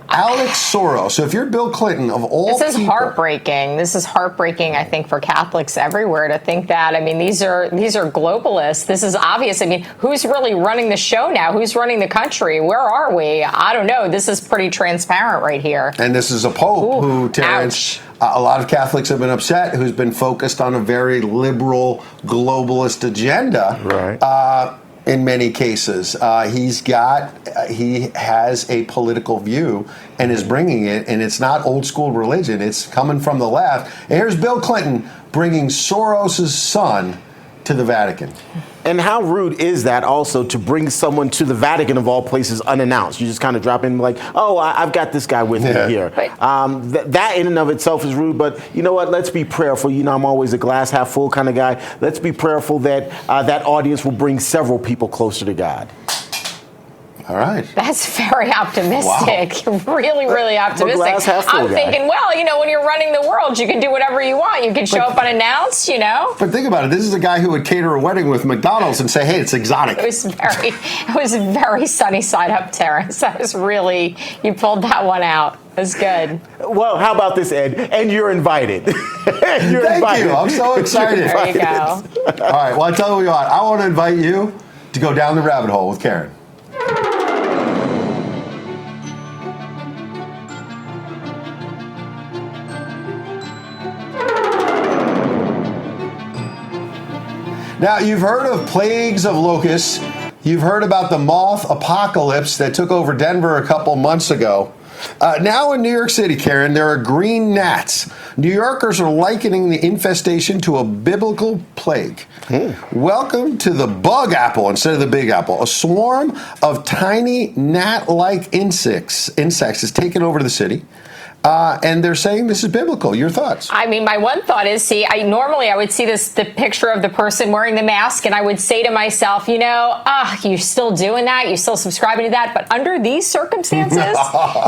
Alex Soros. So if you're Bill Clinton, of all people... This is heartbreaking. This is heartbreaking, I think, for Catholics everywhere to think that. I mean, these are globalists. This is obvious. I mean, who's really running the show now? Who's running the country? Where are we? I don't know. This is pretty transparent right here. And this is a pope who, Terrance... a lot of Catholics have been upset, who's been focused on a very liberal, globalist agenda. Right. In many cases, he has a political view and is bringing it, and it's not old school religion. It's coming from the left. And here's Bill Clinton bringing Soros' son to the Vatican. And how rude is that also to bring someone to the Vatican of all places unannounced? You just kind of drop in like, oh, I've got this guy with me here. Right. That in and of itself is rude, but you know what? Let's be prayerful. You know, I'm always a glass half full kind of guy. Let's be prayerful that that audience will bring several people closer to God. All right. That's very optimistic. Wow. Really, really optimistic. I'm thinking, well, you know, when you're running the world, you can do whatever you want. You can show up unannounced, you know. But think about it. This is a guy who would cater a wedding with McDonald's and say, hey, it's exotic. It was very sunny side up, Terrance. That was really, you pulled that one out. It was good. Well, how about this, Ed? And you're invited. Thank you. I'm so excited. There you go. All right. Well, I tell you what. I want to invite you to go down the rabbit hole with Karyn. Now, you've heard of plagues of locusts. You've heard about the moth apocalypse that took over Denver a couple months ago. Now in New York City, Karyn, there are green gnats. New Yorkers are likening the infestation to a biblical plague. Welcome to the bug apple instead of the big apple. A swarm of tiny gnat-like insects has taken over the city. And they're saying this is biblical. Your thoughts? I mean, my one thought is, normally I would see the picture of the person wearing the mask, and I would say to myself, you're still doing that? You're still subscribing to that? But under these circumstances,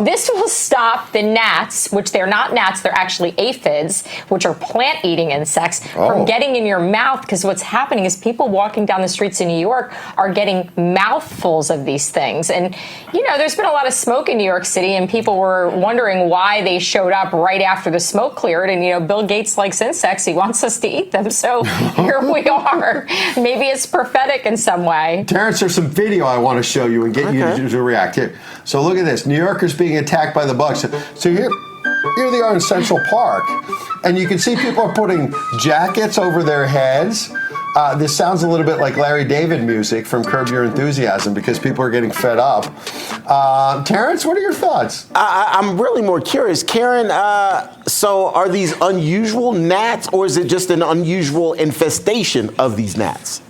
this will stop the gnats, which they're not gnats, they're actually aphids, which are plant-eating insects, from getting in your mouth. Because what's happening is people walking down the streets in New York are getting mouthfuls of these things. And, there's been a lot of smoke in New York City, and people were wondering why they showed up right after the smoke cleared. And, Bill Gates likes insects. He wants us to eat them. So here we are. Maybe it's prophetic in some way. Terrance, there's some video I want to show you and get you to react. Here. So look at this. New Yorkers being attacked by the bugs. So here they are in Central Park. And you can see people are putting jackets over their heads. This sounds a little bit like Larry David music from Curb Your Enthusiasm because people are getting fed up. Terrance, what are your thoughts? I'm really more curious. Karyn, so are these unusual gnats, or is it just an unusual infestation of these gnats?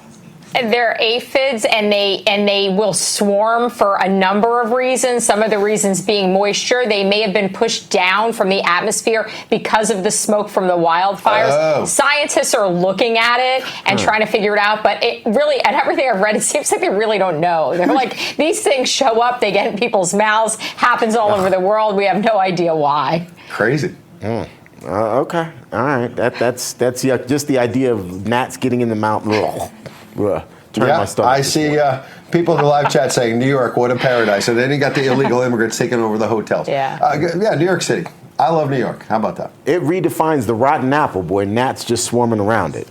They're aphids, and they will swarm for a number of reasons. Some of the reasons being moisture. They may have been pushed down from the atmosphere because of the smoke from the wildfires. Scientists are looking at it and trying to figure it out, but it really, and everything I've read, it seems like they really don't know. They're like, these things show up, they get in people's mouths, happens all over the world. We have no idea why. Crazy. Okay, all right. That's just the idea of gnats getting in the mouth. I see people in the live chat saying, New York, what a paradise. And then you got the illegal immigrants taking over the hotels. New York City. I love New York. How about that? It redefines the rotten apple, boy. Gnats just swarming around it.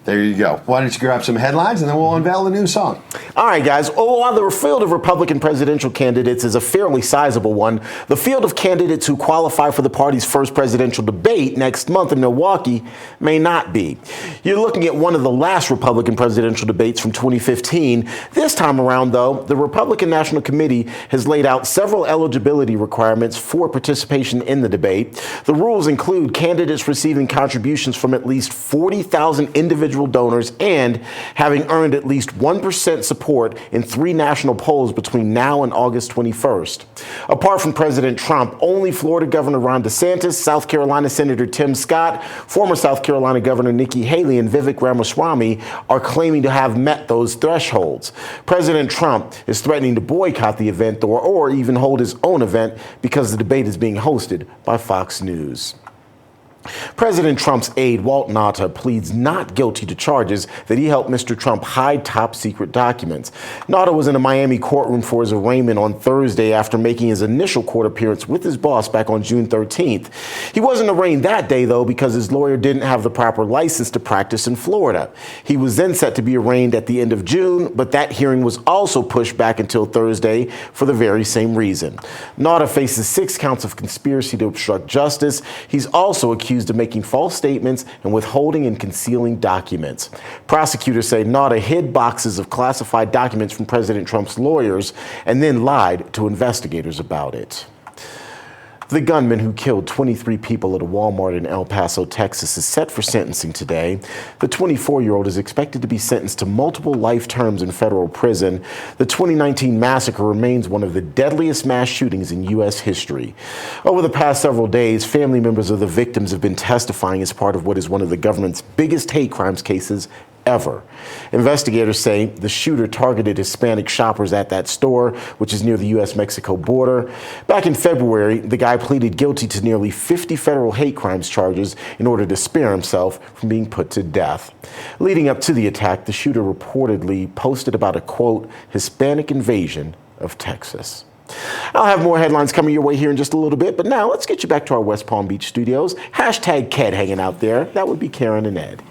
There you go. Why don't you grab some headlines and then we'll unveil the new song. All right, guys. While the field of Republican presidential candidates is a fairly sizable one, the field of candidates who qualify for the party's first presidential debate next month in Milwaukee may not be. You're looking at one of the last Republican presidential debates from 2015. This time around, though, the Republican National Committee has laid out several eligibility requirements for participation in the debate. The rules include candidates receiving contributions from at least 40,000 individual donors and having earned at least 1% support in 3 national polls between now and August 21st. Apart from President Trump, only Florida Governor Ron DeSantis, South Carolina Senator Tim Scott, former South Carolina Governor Nikki Haley, and Vivek Ramaswamy are claiming to have met those thresholds. President Trump is threatening to boycott the event or even hold his own event because the debate is being hosted by Fox News. President Trump's aide, Walt Nauta, pleads not guilty to charges that he helped Mr. Trump hide top-secret documents. Nauta was in a Miami courtroom for his arraignment on Thursday after making his initial court appearance with his boss back on June 13th. He wasn't arraigned that day, though, because his lawyer didn't have the proper license to practice in Florida. He was then set to be arraigned at the end of June, but that hearing was also pushed back until Thursday for the very same reason. Nauta faces 6 counts of conspiracy to obstruct justice. He's also accused of making false statements and withholding and concealing documents. Prosecutors say Nauta hid boxes of classified documents from President Trump's lawyers and then lied to investigators about it. The gunman who killed 23 people at a Walmart in El Paso, Texas, is set for sentencing today. The 24-year-old is expected to be sentenced to multiple life terms in federal prison. The 2019 massacre remains one of the deadliest mass shootings in U.S. history. Over the past several days, family members of the victims have been testifying as part of what is one of the government's biggest hate crimes cases ever. Investigators say the shooter targeted Hispanic shoppers at that store, which is near the U.S.-Mexico border. Back in February, the guy pleaded guilty to nearly 50 federal hate crimes charges in order to spare himself from being put to death. Leading up to the attack, the shooter reportedly posted about a, quote, Hispanic invasion of Texas. I'll have more headlines coming your way here in just a little bit, but now let's get you back to our West Palm Beach studios. Hashtag Ked hanging out there. That would be Karyn and Ed.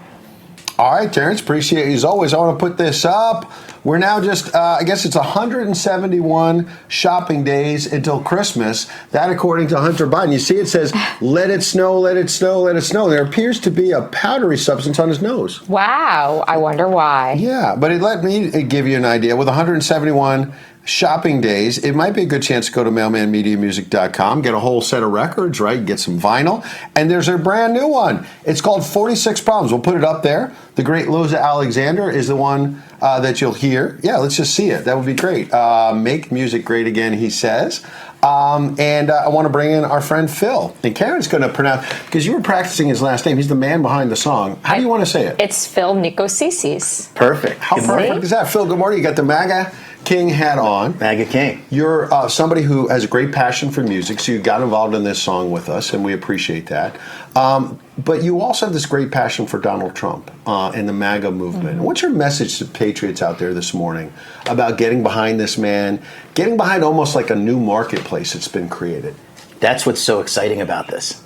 All right, Terrance, appreciate you as always. I want to put this up. We're now just, I guess it's 171 shopping days until Christmas. That, according to Hunter Biden. You see, it says, let it snow, let it snow, let it snow. There appears to be a powdery substance on his nose. Wow. I wonder why. Yeah, but it let me give you an idea. With 171 shopping days, it might be a good chance to go to mailmanmediamusic.com, get a whole set of records, right? Get some vinyl. And there's a brand new one. It's called 46 Problems. We'll put it up there. The great Loza Alexander is the one that you'll hear. Yeah, let's just see it. That would be great. Make music great again, he says. And I want to bring in our friend Phil. And Karen's going to pronounce, because you were practicing his last name. He's the man behind the song. How do you want to say it? It's Phil Nicosisis. Perfect. How perfect is that? Phil, good morning. You got the MAGA King hat on. MAGA King. You're somebody who has a great passion for music, so you got involved in this song with us, and we appreciate that. But you also have this great passion for Donald Trump and the MAGA movement. Mm-hmm. What's your message to patriots out there this morning about getting behind this man, getting behind almost like a new marketplace that's been created? That's what's so exciting about this.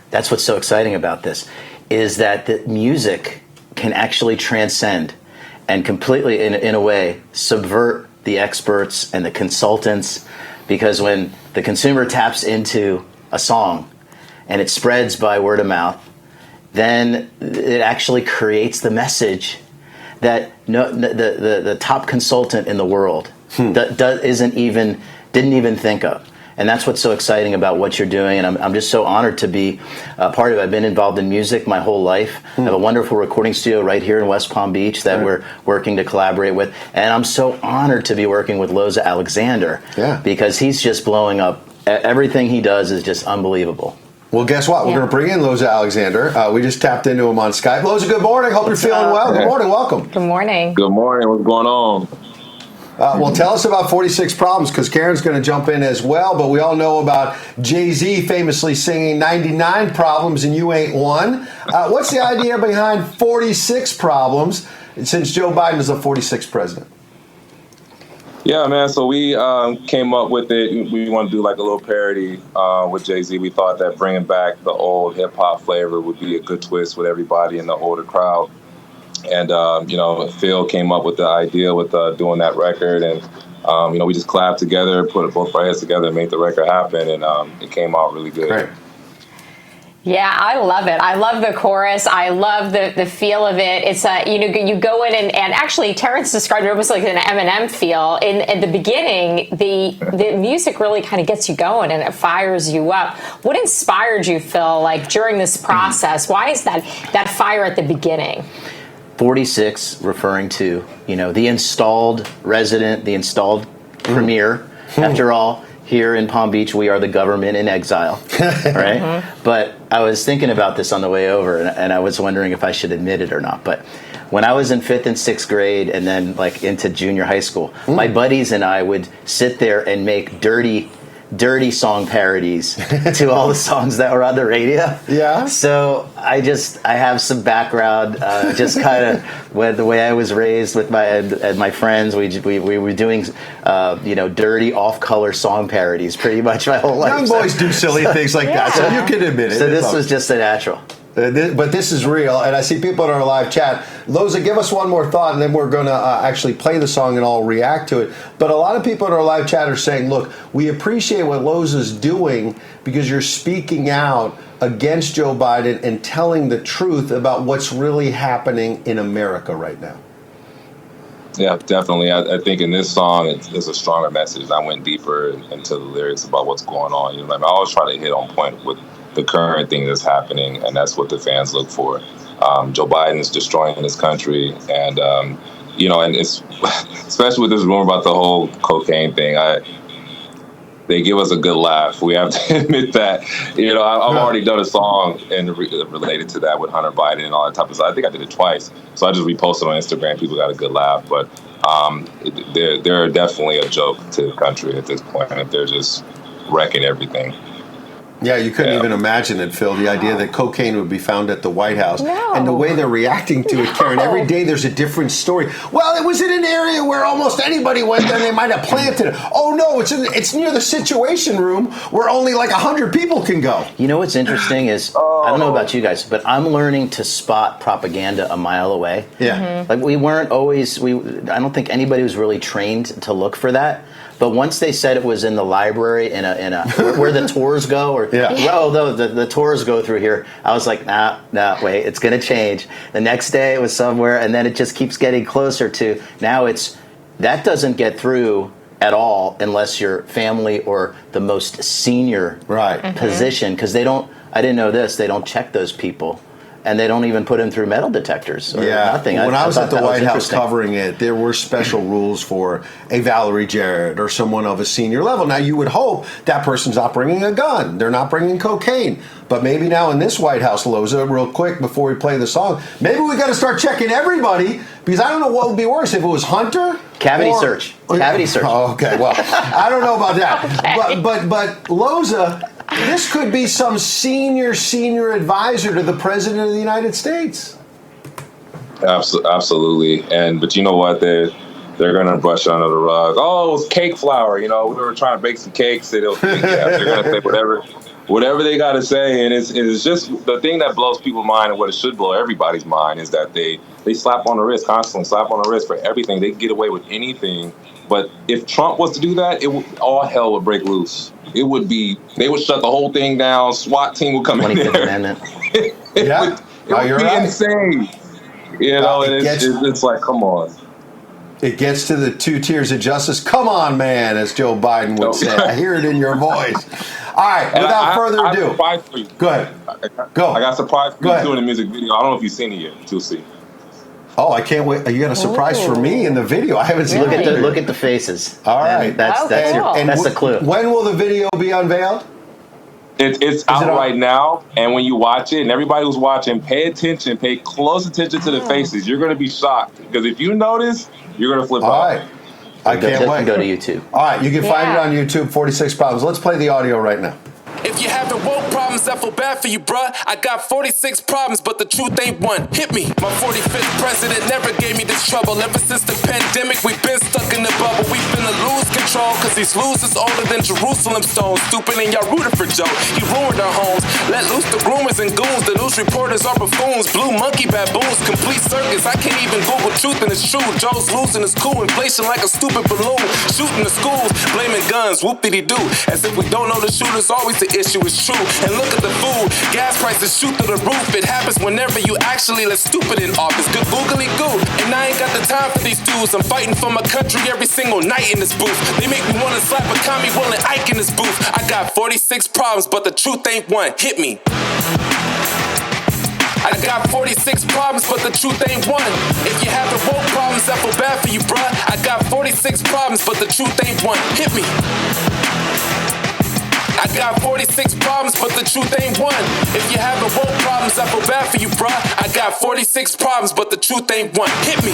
That's what's so exciting about this, is that the music can actually transcend and completely, in a way, subvert the experts and the consultants, because when the consumer taps into a song and it spreads by word of mouth, then it actually creates the message that the top consultant in the world didn't even think of. And that's what's so exciting about what you're doing. And I'm just so honored to be a part of it. I've been involved in music my whole life. I have a wonderful recording studio right here in West Palm Beach that we're working to collaborate with. And I'm so honored to be working with Loza Alexander because he's just blowing up. Everything he does is just unbelievable. Well, guess what? We're going to bring in Loza Alexander. We just tapped into him on Skype. Loza, good morning. Hope you're feeling well. Good morning. Welcome. Good morning. Good morning. What's going on? Well, tell us about 46 Problems, because Karen's going to jump in as well. But we all know about Jay-Z famously singing 99 Problems and You Ain't One. What's the idea behind 46 Problems, since Joe Biden is the 46th president? Yeah, man. So we came up with it. We want to do like a little parody with Jay-Z. We thought that bringing back the old hip-hop flavor would be a good twist with everybody in the older crowd. And, Phil came up with the idea with doing that record. And, we just collabed together, put both our heads together and made the record happen. And it came out really good. Great. Yeah, I love it. I love the chorus. I love the feel of it. It's you go in and actually Terrance described it almost like an Eminem feel. In the beginning, the music really kind of gets you going and it fires you up. What inspired you, Phil, like during this process? Why is that fire at the beginning? 46 referring to, the installed resident, the installed premier. After all, here in Palm Beach, we are the government in exile, right? But I was thinking about this on the way over, and I was wondering if I should admit it or not. But when I was in 5th and 6th grade and then like into junior high school, my buddies and I would sit there and make dirty song parodies to all the songs that were on the radio. Yeah. So I have some background, just kind of with the way I was raised with my friends. We were doing, dirty off-color song parodies pretty much my whole life. Young boys do silly things like that, so you can admit it. So this was just a natural. But this is real, and I see people in our live chat. Loza, give us one more thought, and then we're going to actually play the song and I'll react to it. But a lot of people in our live chat are saying, look, we appreciate what Loza's doing because you're speaking out against Joe Biden and telling the truth about what's really happening in America right now. Yeah, definitely. I think in this song, it's a stronger message. I went deeper into the lyrics about what's going on. I always try to hit on point with the current thing that's happening, and that's what the fans look for. Joe Biden's destroying this country, and and it's especially with this rumor about the whole cocaine thing. They give us a good laugh. We have to admit that. I've already done a song related to that with Hunter Biden and all that type of stuff. I think I did it twice, so I just reposted on Instagram. People got a good laugh, but they're definitely a joke to the country at this point. They're just wrecking everything. Yeah, you couldn't even imagine it, Phil, the idea that cocaine would be found at the White House. No. And the way they're reacting to it, Karen, every day there's a different story. Well, it was in an area where almost anybody went there and they might have planted it. Oh, no, it's near the Situation Room where only like 100 people can go. You know what's interesting is, I don't know about you guys, but I'm learning to spot propaganda a mile away. Yeah. Like we weren't always, I don't think anybody was really trained to look for that. But once they said it was in the library in a where the tours go, or the tours go through here, I was like, nah, wait, it's going to change. The next day it was somewhere, and then it just keeps getting closer to now. That doesn't get through at all unless you're family or the most senior position, because they don't. I didn't know this. They don't check those people and they don't even put him through metal detectors or nothing. When I was thought at the that was White House interesting. covering it, there were special rules for a Valerie Jarrett or someone of a senior level. Now, you would hope that person's not bringing a gun. They're not bringing cocaine. But maybe now in this White House, Loza, real quick before we play the song, maybe we got to start checking everybody, because I don't know what would be worse if it was Hunter. Cavity search. Cavity search. Oh, okay, well, I don't know about that. Okay. But Loza, this could be some senior advisor to the President of the United States. Absolutely. But you know what? They're gonna brush it under the rug. Oh, it was cake flour. You know, we were trying to bake some cakes. They're gonna say whatever they got to say. And it's just the thing that blows people's mind, and what it should blow everybody's mind, is that they slap on the wrist constantly, slap on the wrist for everything. They can get away with anything. But if Trump was to do that, all hell would break loose. It would be, they would shut the whole thing down. SWAT team would come in there. it would be insane. You know, and it's like, come on. It gets to the 2 tiers of justice. Come on, man, as Joe Biden would say. I hear it in your voice. All right, without further ado. For you. Go ahead. Go. I got a surprise for you doing a music video. I don't know if you've seen it yet. You'll see. Oh, I can't wait. You got a surprise for me in the video. I haven't seen it. Look at the faces. All right. That's the clue. When will the video be unveiled? It's out right now, and when you watch it, and everybody who's watching, pay attention, pay close attention to the faces. You're going to be shocked, because if you notice, you're going to flip out. All right. I can't wait. Go to YouTube. All right, you can find it on YouTube, 46 Problems. Let's play the audio right now. If you having woke problems, I feel bad for you, bruh. I got 46 problems, but the truth ain't one. Hit me. My 45th president never gave me this trouble. Ever since the pandemic, we've been stuck in the bubble. We've been to lose control, cause these losers older than Jerusalem stones. Stupid and y'all rooted for Joe. He ruined our homes. Let loose the groomers and goons. The news reporters are buffoons. Blue monkey baboons. Complete circus. I can't even Google truth and it's true. Joe's losing his cool. Inflation like a stupid balloon. Shooting the schools. Blaming guns. Whoop-dee-doo. As if we don't know the shooter's always the issue is true. And look at the food. Gas prices shoot through the roof. It happens whenever you actually let stupid in office. Good googly goo. And I ain't got the time for these dudes. I'm fighting for my country every single night in this booth. They make me wanna slap a commie Will and Ike in this booth. I got 46 problems, but the truth ain't one. Hit me. I got 46 problems, but the truth ain't one. If you having woke problems, I feel bad for you, bruh. I got 46 problems, but the truth ain't one. Hit me. I got 46 problems, but the truth ain't one. If you having woke problems, I feel bad for you, bruh. I got 46 problems, but the truth ain't one. Hit me.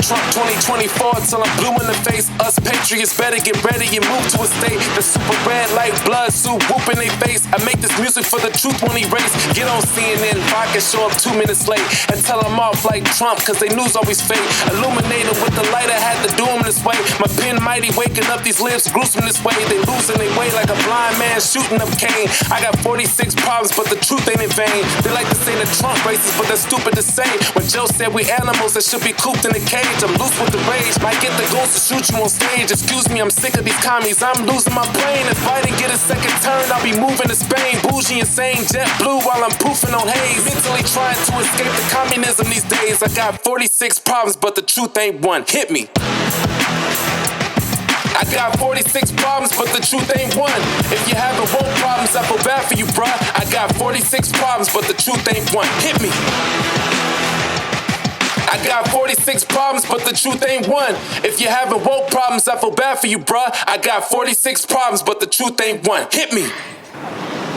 Trump 2024 till I'm blue in the face. Us patriots better get ready and move to a state that's super red like blood, suit whoop in they face. I make this music for the truth when he race. Get on CNN, if I can show up 2 minutes late and tell them off like Trump, cause they news always fake. Illuminated with the light, I had to do them this way. My pen mighty waking up these lips gruesome this way. They losing their way like a blind man shooting up Kane. I got 46 problems, but the truth ain't in vain. They like to say that Trump racist, but that's stupid to say. When Joe said we animals that should be cooped in a cage, I'm loose with the rage. Might get the goons to shoot you on stage. Excuse me, I'm sick of these commies. I'm losing my brain. If Biden get a second turn, I'll be moving to Spain. Bougie and saying jet blue while I'm poofing on haze. Mentally trying to escape the communism these days. I got 46 problems, but the truth ain't one. Hit me. I got 46 problems, but the truth ain't one. If you having woke problems, I feel bad for you, bruh. I got 46 problems, but the truth ain't one. Hit me. I got 46 problems, but the truth ain't one. If you having woke problems, I feel bad for you, bruh. I got 46 problems, but the truth ain't one. Hit me.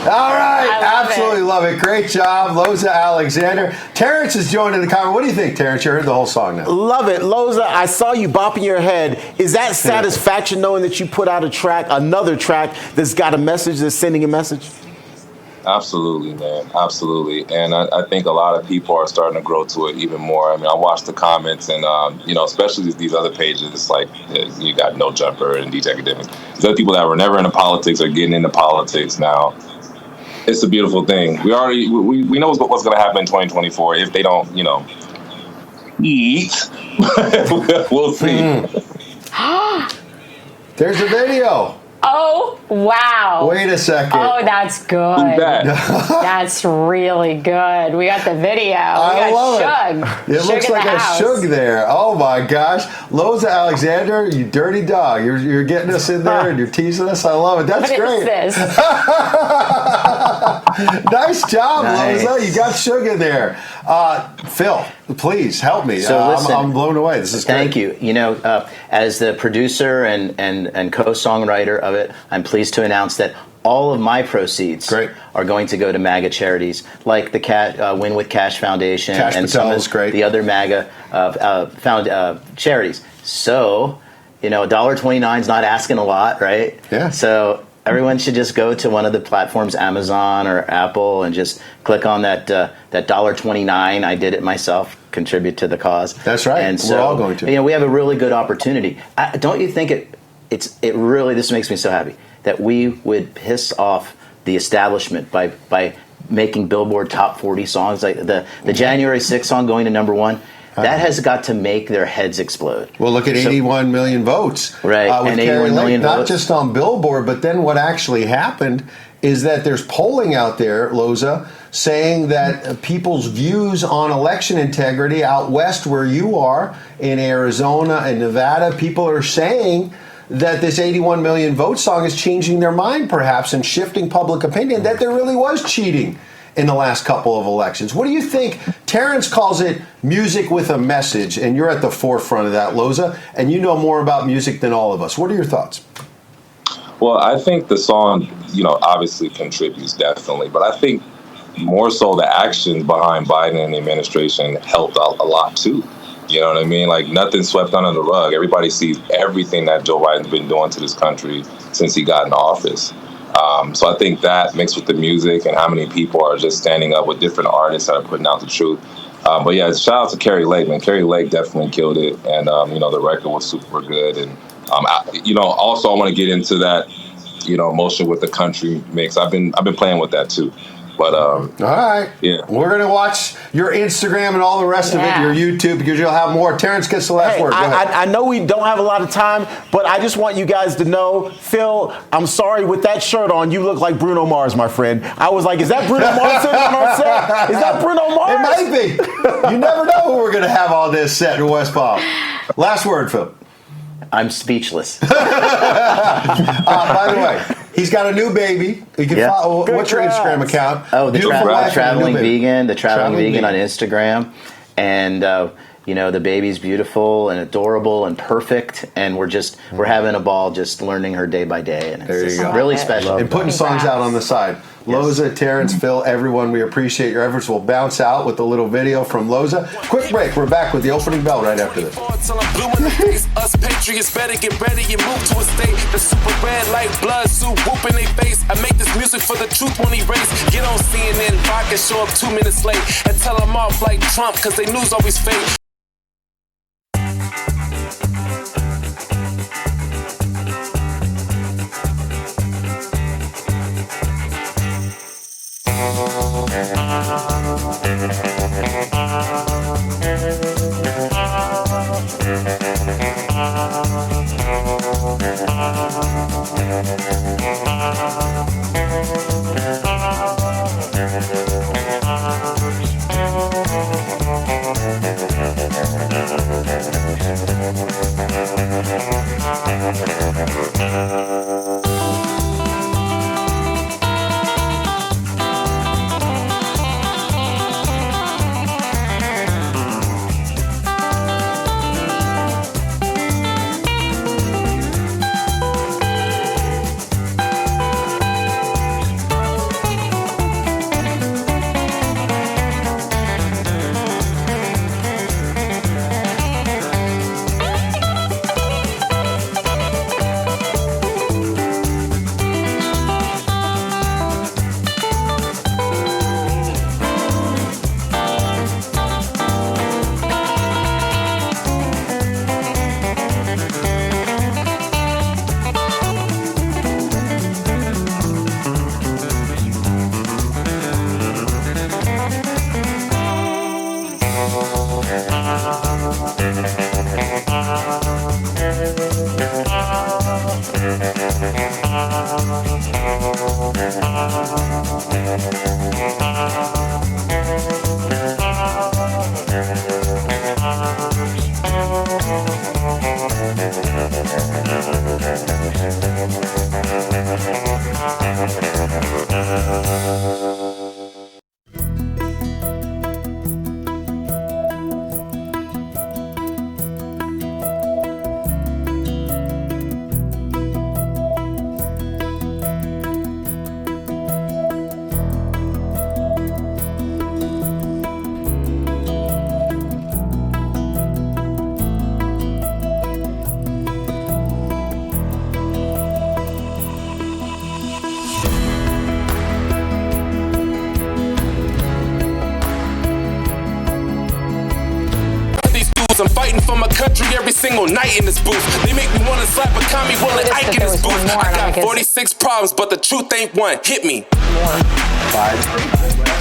All right, absolutely love it. Great job, Loza Alexander. Terrance is joining the comment. What do you think, Terrance? You heard the whole song now. Love it. Loza, I saw you bopping your head. Is that satisfaction knowing that you put out a track, another track that's got a message, that's sending a message? Absolutely, man. Absolutely. And I think a lot of people are starting to grow to it even more. I mean, I watched the comments and, especially these other pages, like you got No Jumper and DJ Academics. These other people that were never into politics are getting into politics now. It's a beautiful thing. We know what's going to happen in 2024 if they don't, eat. We'll see. There's a video. Oh, wow. Wait a second. Oh, that's good. Who's that? That's really good. We got the video. I love Shug. it. It looks like a Shug there. Oh, my gosh. Loza Alexander, you dirty dog. You're getting us in there and you're teasing us. I love it. That's great. What is this? Nice job, Nice. Loza. You got sugar there. Phil, please help me. So listen, I'm blown away. This is thank great. you. You know, as the producer and co-songwriter of it, I'm pleased to announce that all of my proceeds are going to go to MAGA charities like the Win with Cash Foundation and some of the other MAGA charities. So, you know, $1.29 is not asking a lot, right? Yeah. So everyone should just go to one of the platforms, Amazon or Apple, and just click on that $1.29. I did it myself. Contribute to the cause. That's right. And We're all going to. You know, we have a really good opportunity. Don't you think it really? This makes me so happy that we would piss off the establishment by making Billboard top 40 songs, like the January 6th song going to #1. That has got to make their heads explode. Well, look at 81 million votes. Right, with and Karyn 81 million not votes. just on Billboard, but then what actually happened is that there's polling out there, Loza, saying that people's views on election integrity out west where you are, in Arizona and Nevada, people are saying that this 81 million vote song is changing their mind perhaps and shifting public opinion, that there really was cheating in the last couple of elections. What do you think? Terrance calls it music with a message, and you're at the forefront of that, Loza, and you know more about music than all of us. What are your thoughts? Well, I think the song, you know, obviously contributes definitely, but I think more so the actions behind Biden and the administration helped a lot too. You know what I mean? Like, nothing swept under the rug. Everybody sees everything that Joe Biden's been doing to this country since he got in office. So I think that mixed with the music and how many people are just standing up with different artists that are putting out the truth. But yeah, shout out to Kari Lake, man. Kari Lake definitely killed it, and you know, the record was super good. And you know, also I want to get into that, you know, emotion with the country mix. I've been playing with that too. But all right, yeah, we're gonna watch your Instagram and all the rest of it, your YouTube, because you'll have more. Terrance gets the last word. Go ahead. I know we don't have a lot of time, but I just want you guys to know, Phil, I'm sorry, with that shirt on, you look like Bruno Mars, my friend. I was like, is that Bruno Mars sitting on our set? Is that Bruno Mars? It might be. You never know who we're gonna have all this set in West Palm. Last word, Phil. I'm speechless. By the way, he's got a new baby. You can follow. What's your Instagram account? Oh, the traveling vegan. The traveling vegan on vegan. Instagram, and you know, the baby's beautiful and adorable and perfect, and we're having a ball just learning her day by day, and it's really special. And putting songs out on the side. Loza, Terrance, Phil, everyone, we appreciate your efforts. We'll bounce out with a little video from Loza. Quick break. We're back with the opening bell right after this. Us patriots better get ready and move to a state that's super red like blood, soup whooping they face. I make this music for the truth won't erase. Get on CNN, Fox and show up 2 minutes late and tell them off like Trump, cause they news always fake. Thank you. truce. I'm fighting for my country every single night in this booth. They make me want to slap a commie Will and Ike in this booth. I got 46 problems, but the truth ain't one. Hit me.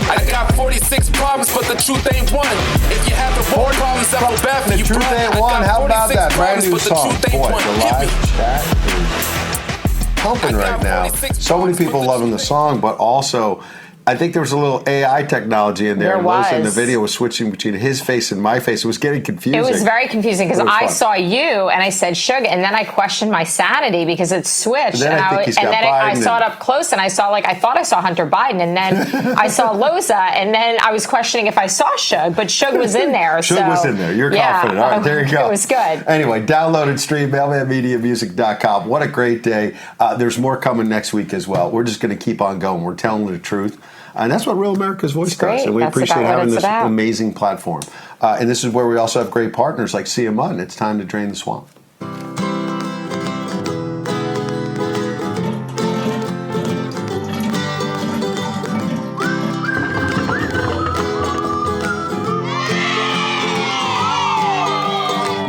I got 46 problems, but the truth ain't one. If you have the wrong problems, that will bad for you, bro. The truth ain't one. How about that? Brand new song. Boy, the live chat is pumping right now. So many people loving the song, but also I think there was a little AI technology in there. There was. And the video was switching between his face and my face. It was getting confusing. It was very confusing because I saw you and I said Suge, and then I questioned my sanity because it switched. And then I saw it up close, and I saw I thought I saw Hunter Biden, and then I saw Loza, and then I was questioning if I saw Suge, but Suge was in there. Suge was in there. You're confident. All right, there you go. It was good. Anyway, download and stream mailmanmediamusic.com. What a great day. There's more coming next week as well. We're just going to keep on going. We're telling the truth. And that's what Real America's Voice does. And we appreciate having this amazing platform. And this is where we also have great partners like CMUN. And it's time to drain the swamp.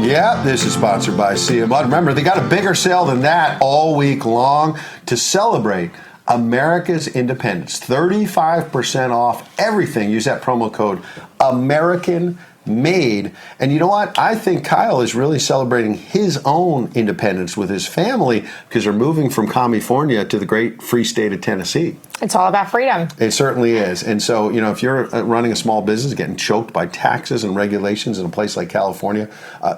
Yeah, this is sponsored by CMUN. Remember, they got a bigger sale than that all week long to celebrate America's independence. 35% off everything. Use that promo code AmericanMade. And you know what? I think Kyle is really celebrating his own independence with his family because they're moving from California to the great free state of Tennessee. It's all about freedom. It certainly is. And so, if you're running a small business, getting choked by taxes and regulations in a place like California,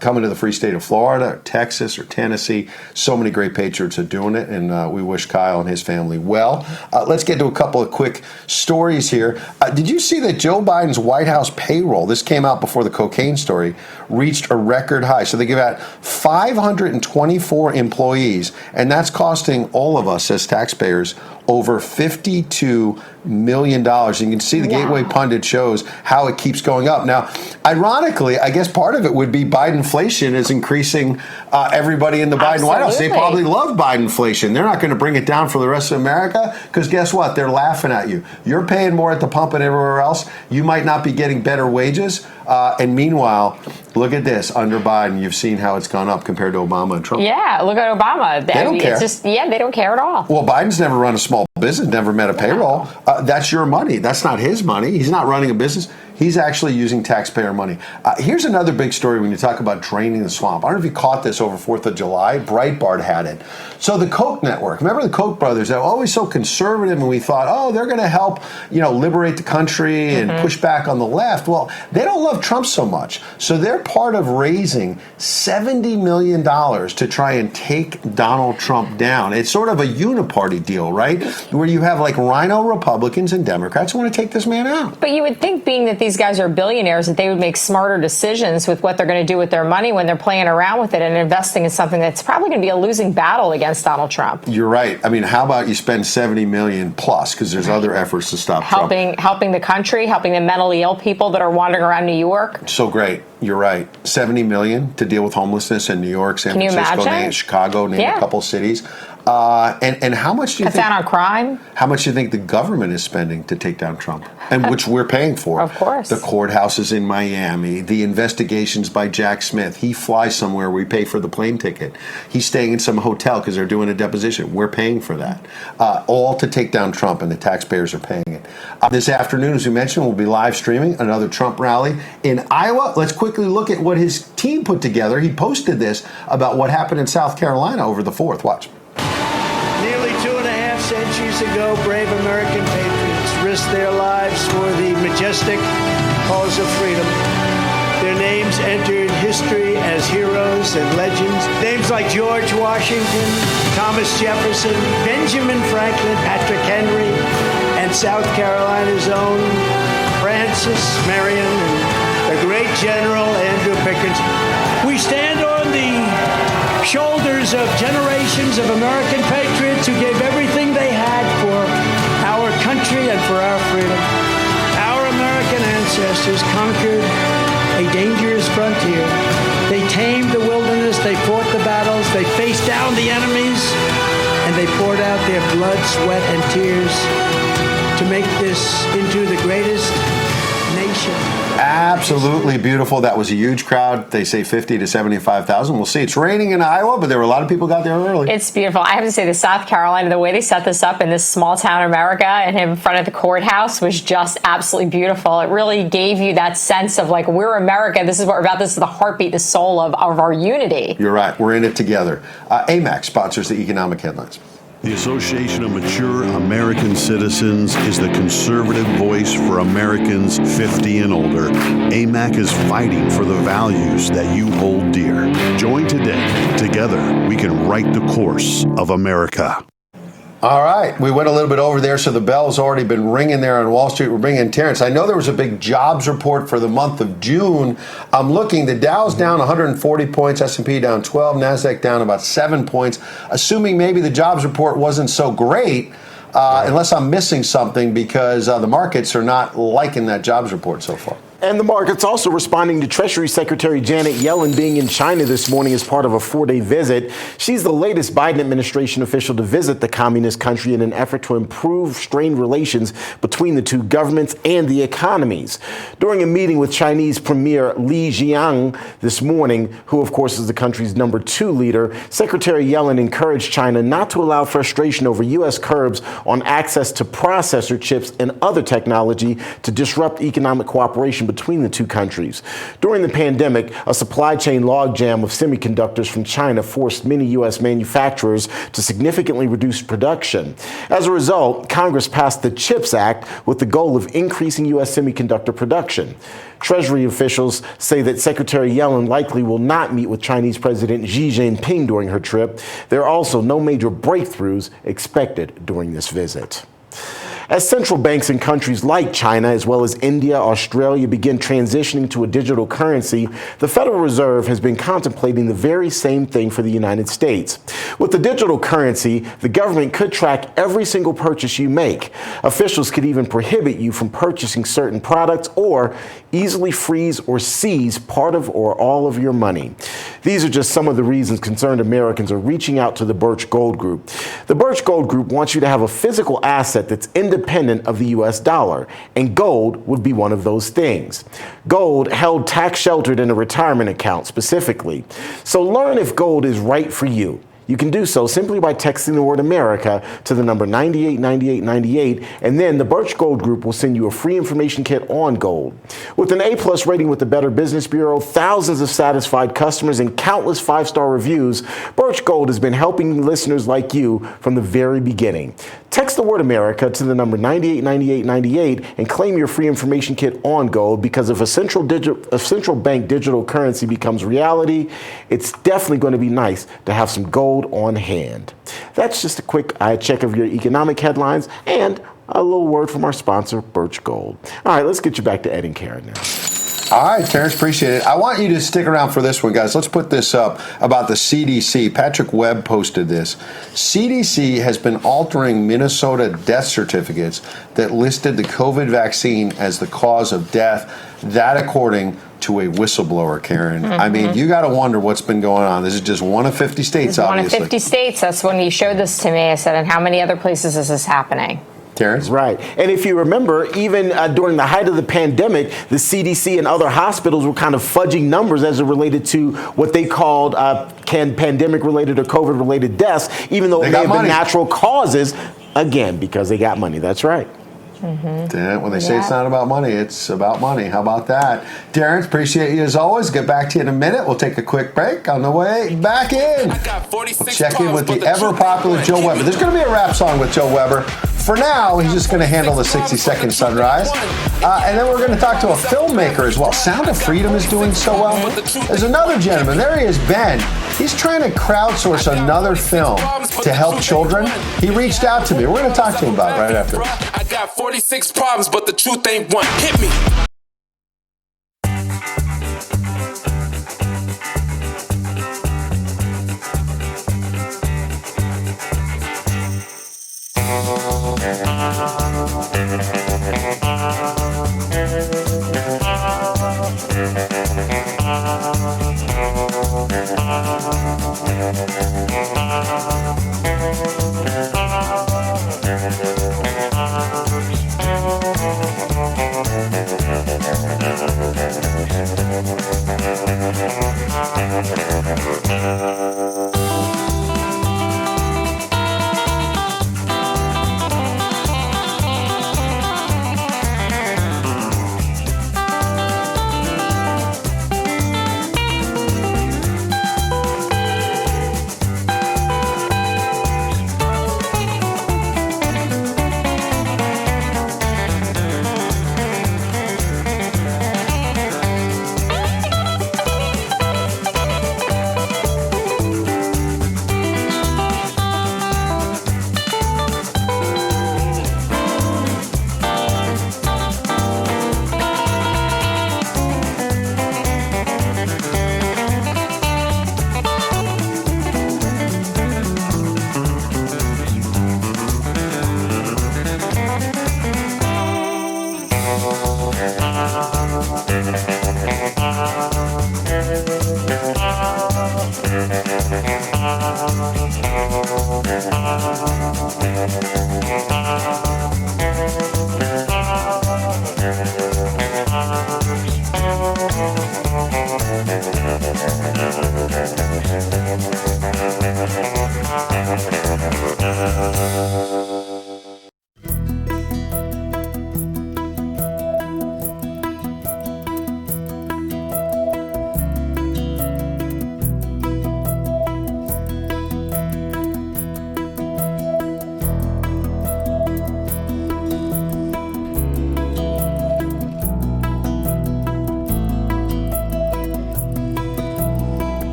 coming to the free state of Florida, or Texas, or Tennessee, so many great patriots are doing it, and we wish Kyle and his family well. Let's get to a couple of quick stories here. Did you see that Joe Biden's White House payroll, this came out before the cocaine story, reached a record high? So they give out 524 employees, and that's costing all of us as taxpayers over $52 million. You can see the Gateway Pundit shows how it keeps going up. Now, ironically, I guess part of it would be Bidenflation is increasing everybody in the Biden White House. They probably love Bidenflation. They're not going to bring it down for the rest of America because guess what? They're laughing at you. You're paying more at the pump and everywhere else. You might not be getting better wages. And meanwhile, look at this. Under Biden, you've seen how it's gone up compared to Obama and Trump. Yeah, look at Obama. They don't care. They don't care at all. Well, Biden's never run a small business, never met a payroll. That's your money. That's not his money. He's not running a business. He's actually using taxpayer money. Here's another big story when you talk about draining the swamp. I don't know if you caught this over 4th of July. Breitbart had it. So the Koch network, remember the Koch brothers? They were always so conservative, and we thought, they're going to help, liberate the country and push back on the left. Well, they don't love Trump so much. So they're part of raising $70 million to try and take Donald Trump down. It's sort of a uniparty deal, right? Where you have like rhino Republicans and Democrats who want to take this man out. But you would think, being that these guys are billionaires, that they would make smarter decisions with what they're going to do with their money when they're playing around with it and investing in something that's probably going to be a losing battle against Donald Trump. You're right. I mean, how about you spend $70 million plus, because there's other efforts to stop Trump. Helping the country, helping the mentally ill people that are wandering around New York. So great. You're right. $70 million to deal with homelessness in New York, San Francisco, Chicago, name a couple cities. And how much do you think? Cut down on crime. How much do you think the government is spending to take down Trump, and which we're paying for? Of course. The courthouses in Miami, the investigations by Jack Smith. He flies somewhere, we pay for the plane ticket. He's staying in some hotel because they're doing a deposition. We're paying for that, all to take down Trump, and the taxpayers are paying it. This afternoon, as we mentioned, we'll be live streaming another Trump rally in Iowa. Let's quickly look at what his team put together. He posted this about what happened in South Carolina over the 4th. Watch. Nearly 2.5 centuries ago, brave American patriots risked their lives for the majestic cause of freedom. Their names entered history as heroes and legends. Names like George Washington, Thomas Jefferson, Benjamin Franklin, Patrick Henry, and South Carolina's own Francis Marion, and the great General Andrew Pickens. We stand on the shoulders of generations of American patriots who gave everything they had for our country and for our freedom. Our American ancestors conquered a dangerous frontier. They tamed the wilderness, they fought the battles, they faced down the enemies, and they poured out their blood, sweat, and tears to make this into the greatest nation. Absolutely beautiful. That was a huge crowd. They say 50 to 75,000. We'll see. It's raining in Iowa, but there were a lot of people got there early. It's beautiful. I have to say, the South Carolina, the way they set this up in this small town America and in front of the courthouse was just absolutely beautiful. It really gave you that sense of like, we're America. This is what we're about. This is the heartbeat, the soul of our unity. You're right. We're in it together. AMAC sponsors the economic headlines. The Association of Mature American Citizens is the conservative voice for Americans 50 and older. AMAC is fighting for the values that you hold dear. Join today. Together, we can write the course of America. All right. We went a little bit over there, so the bell's already been ringing there on Wall Street. We're bringing in Terrance. I know there was a big jobs report for the month of June. I'm looking. The Dow's down 140 points, S&P down 12, NASDAQ down about 7 points, assuming maybe the jobs report wasn't so great, unless I'm missing something, because the markets are not liking that jobs report so far. And the market's also responding to Treasury Secretary Janet Yellen being in China this morning as part of a 4-day visit. She's the latest Biden administration official to visit the communist country in an effort to improve strained relations between the two governments and the economies. During a meeting with Chinese Premier Li Jiang this morning, who of course is the country's number 2 leader, Secretary Yellen encouraged China not to allow frustration over U.S. curbs on access to processor chips and other technology to disrupt economic cooperation between the two countries. During the pandemic, a supply chain logjam of semiconductors from China forced many U.S. manufacturers to significantly reduce production. As a result, Congress passed the CHIPS Act with the goal of increasing U.S. semiconductor production. Treasury officials say that Secretary Yellen likely will not meet with Chinese President Xi Jinping during her trip. There are also no major breakthroughs expected during this visit. As central banks in countries like China, as well as India, Australia, begin transitioning to a digital currency, the Federal Reserve has been contemplating the very same thing for the United States. With the digital currency, the government could track every single purchase you make. Officials could even prohibit you from purchasing certain products or easily freeze or seize part of or all of your money. These are just some of the reasons concerned Americans are reaching out to the Birch Gold Group. The Birch Gold Group wants you to have a physical asset that's independent of the U.S. dollar, and gold would be one of those things. Gold held tax sheltered in a retirement account specifically. So learn if gold is right for you. You can do so simply by texting the word America to the number 989898, and then the Birch Gold Group will send you a free information kit on gold. With an A+ rating with the Better Business Bureau, thousands of satisfied customers, and countless 5-star reviews, Birch Gold has been helping listeners like you from the very beginning. Text the word America to the number 989898 and claim your free information kit on gold, because if a central bank digital currency becomes reality, it's definitely going to be nice to have some gold on hand. That's just a quick eye check of your economic headlines and a little word from our sponsor, Birch Gold. All right, let's get you back to Ed and Karyn now. All right, Terrance, appreciate it. I want you to stick around for this one, guys. Let's put this up about the CDC. Patrick Webb posted this. CDC has been altering Minnesota death certificates that listed the COVID vaccine as the cause of death. That according to a whistleblower, Karyn. Mm-hmm. I mean, you got to wonder what's been going on. This is just one of 50 states, obviously. One of 50 states. That's when you showed this to me. I said, and how many other places is this happening? Terrance? Right. And if you remember, even during the height of the pandemic, the CDC and other hospitals were kind of fudging numbers as it related to what they called pandemic-related or COVID-related deaths, even though it may have been natural causes, again, because they got money. That's right. Mm-hmm. When they say it's not about money, it's about money. How about that? Terrance, appreciate you as always. Get back to you in a minute. We'll take a quick break. On the way back in, we'll check in with the ever-popular Joe Weber. There's going to be a rap song with Joe Weber. For now, he's just going to handle the 60-second sunrise. And then we're going to talk to a filmmaker as well. Sound of Freedom is doing so well. There's another gentleman. There he is, Ben. He's trying to crowdsource another film to help children. He reached out to me. We're going to talk to him about it right after. I got 46 problems, but the truth ain't one. Hit me.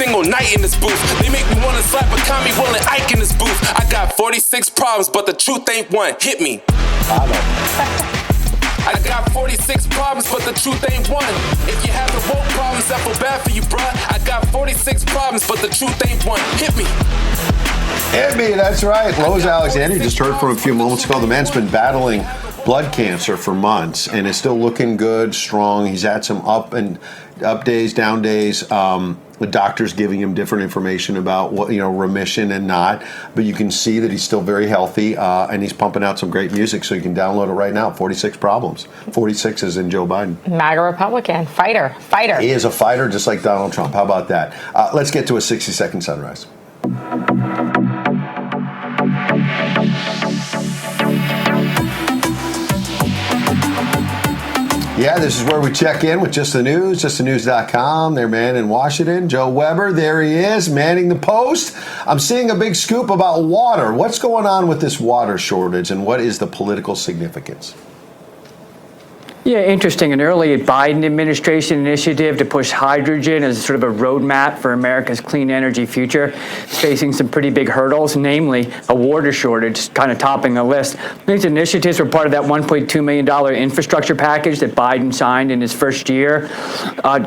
single night in this booth. They make me wanna slap a commie Will and Ike in this booth. I got 46 problems, but the truth ain't one. Hit me. I got 46 problems, but the truth ain't one. If you have the woke problems, I feel bad for you, bruh. I got 46 problems, but the truth ain't one. Hit me. Hit me, that's right. Lois Alexander, just heard from a few moments ago. The man's been battling blood cancer for months and is still looking good, strong. He's had some up days, down days. The doctor's giving him different information about what, remission and not. But you can see that he's still very healthy, and he's pumping out some great music. So you can download it right now. 46 Problems. 46 is in Joe Biden. MAGA Republican, fighter. He is a fighter, just like Donald Trump. How about that? Let's get to a 60-second sunrise. Yeah, this is where we check in with Just the News, justthenews.com. Their man in Washington, Joe Weber. There he is, manning the post. I'm seeing a big scoop about water. What's going on with this water shortage, and what is the political significance? Yeah, interesting. An early Biden administration initiative to push hydrogen as sort of a roadmap for America's clean energy future is facing some pretty big hurdles, namely a water shortage, kind of topping the list. These initiatives were part of that $1.2 million infrastructure package that Biden signed in his first year,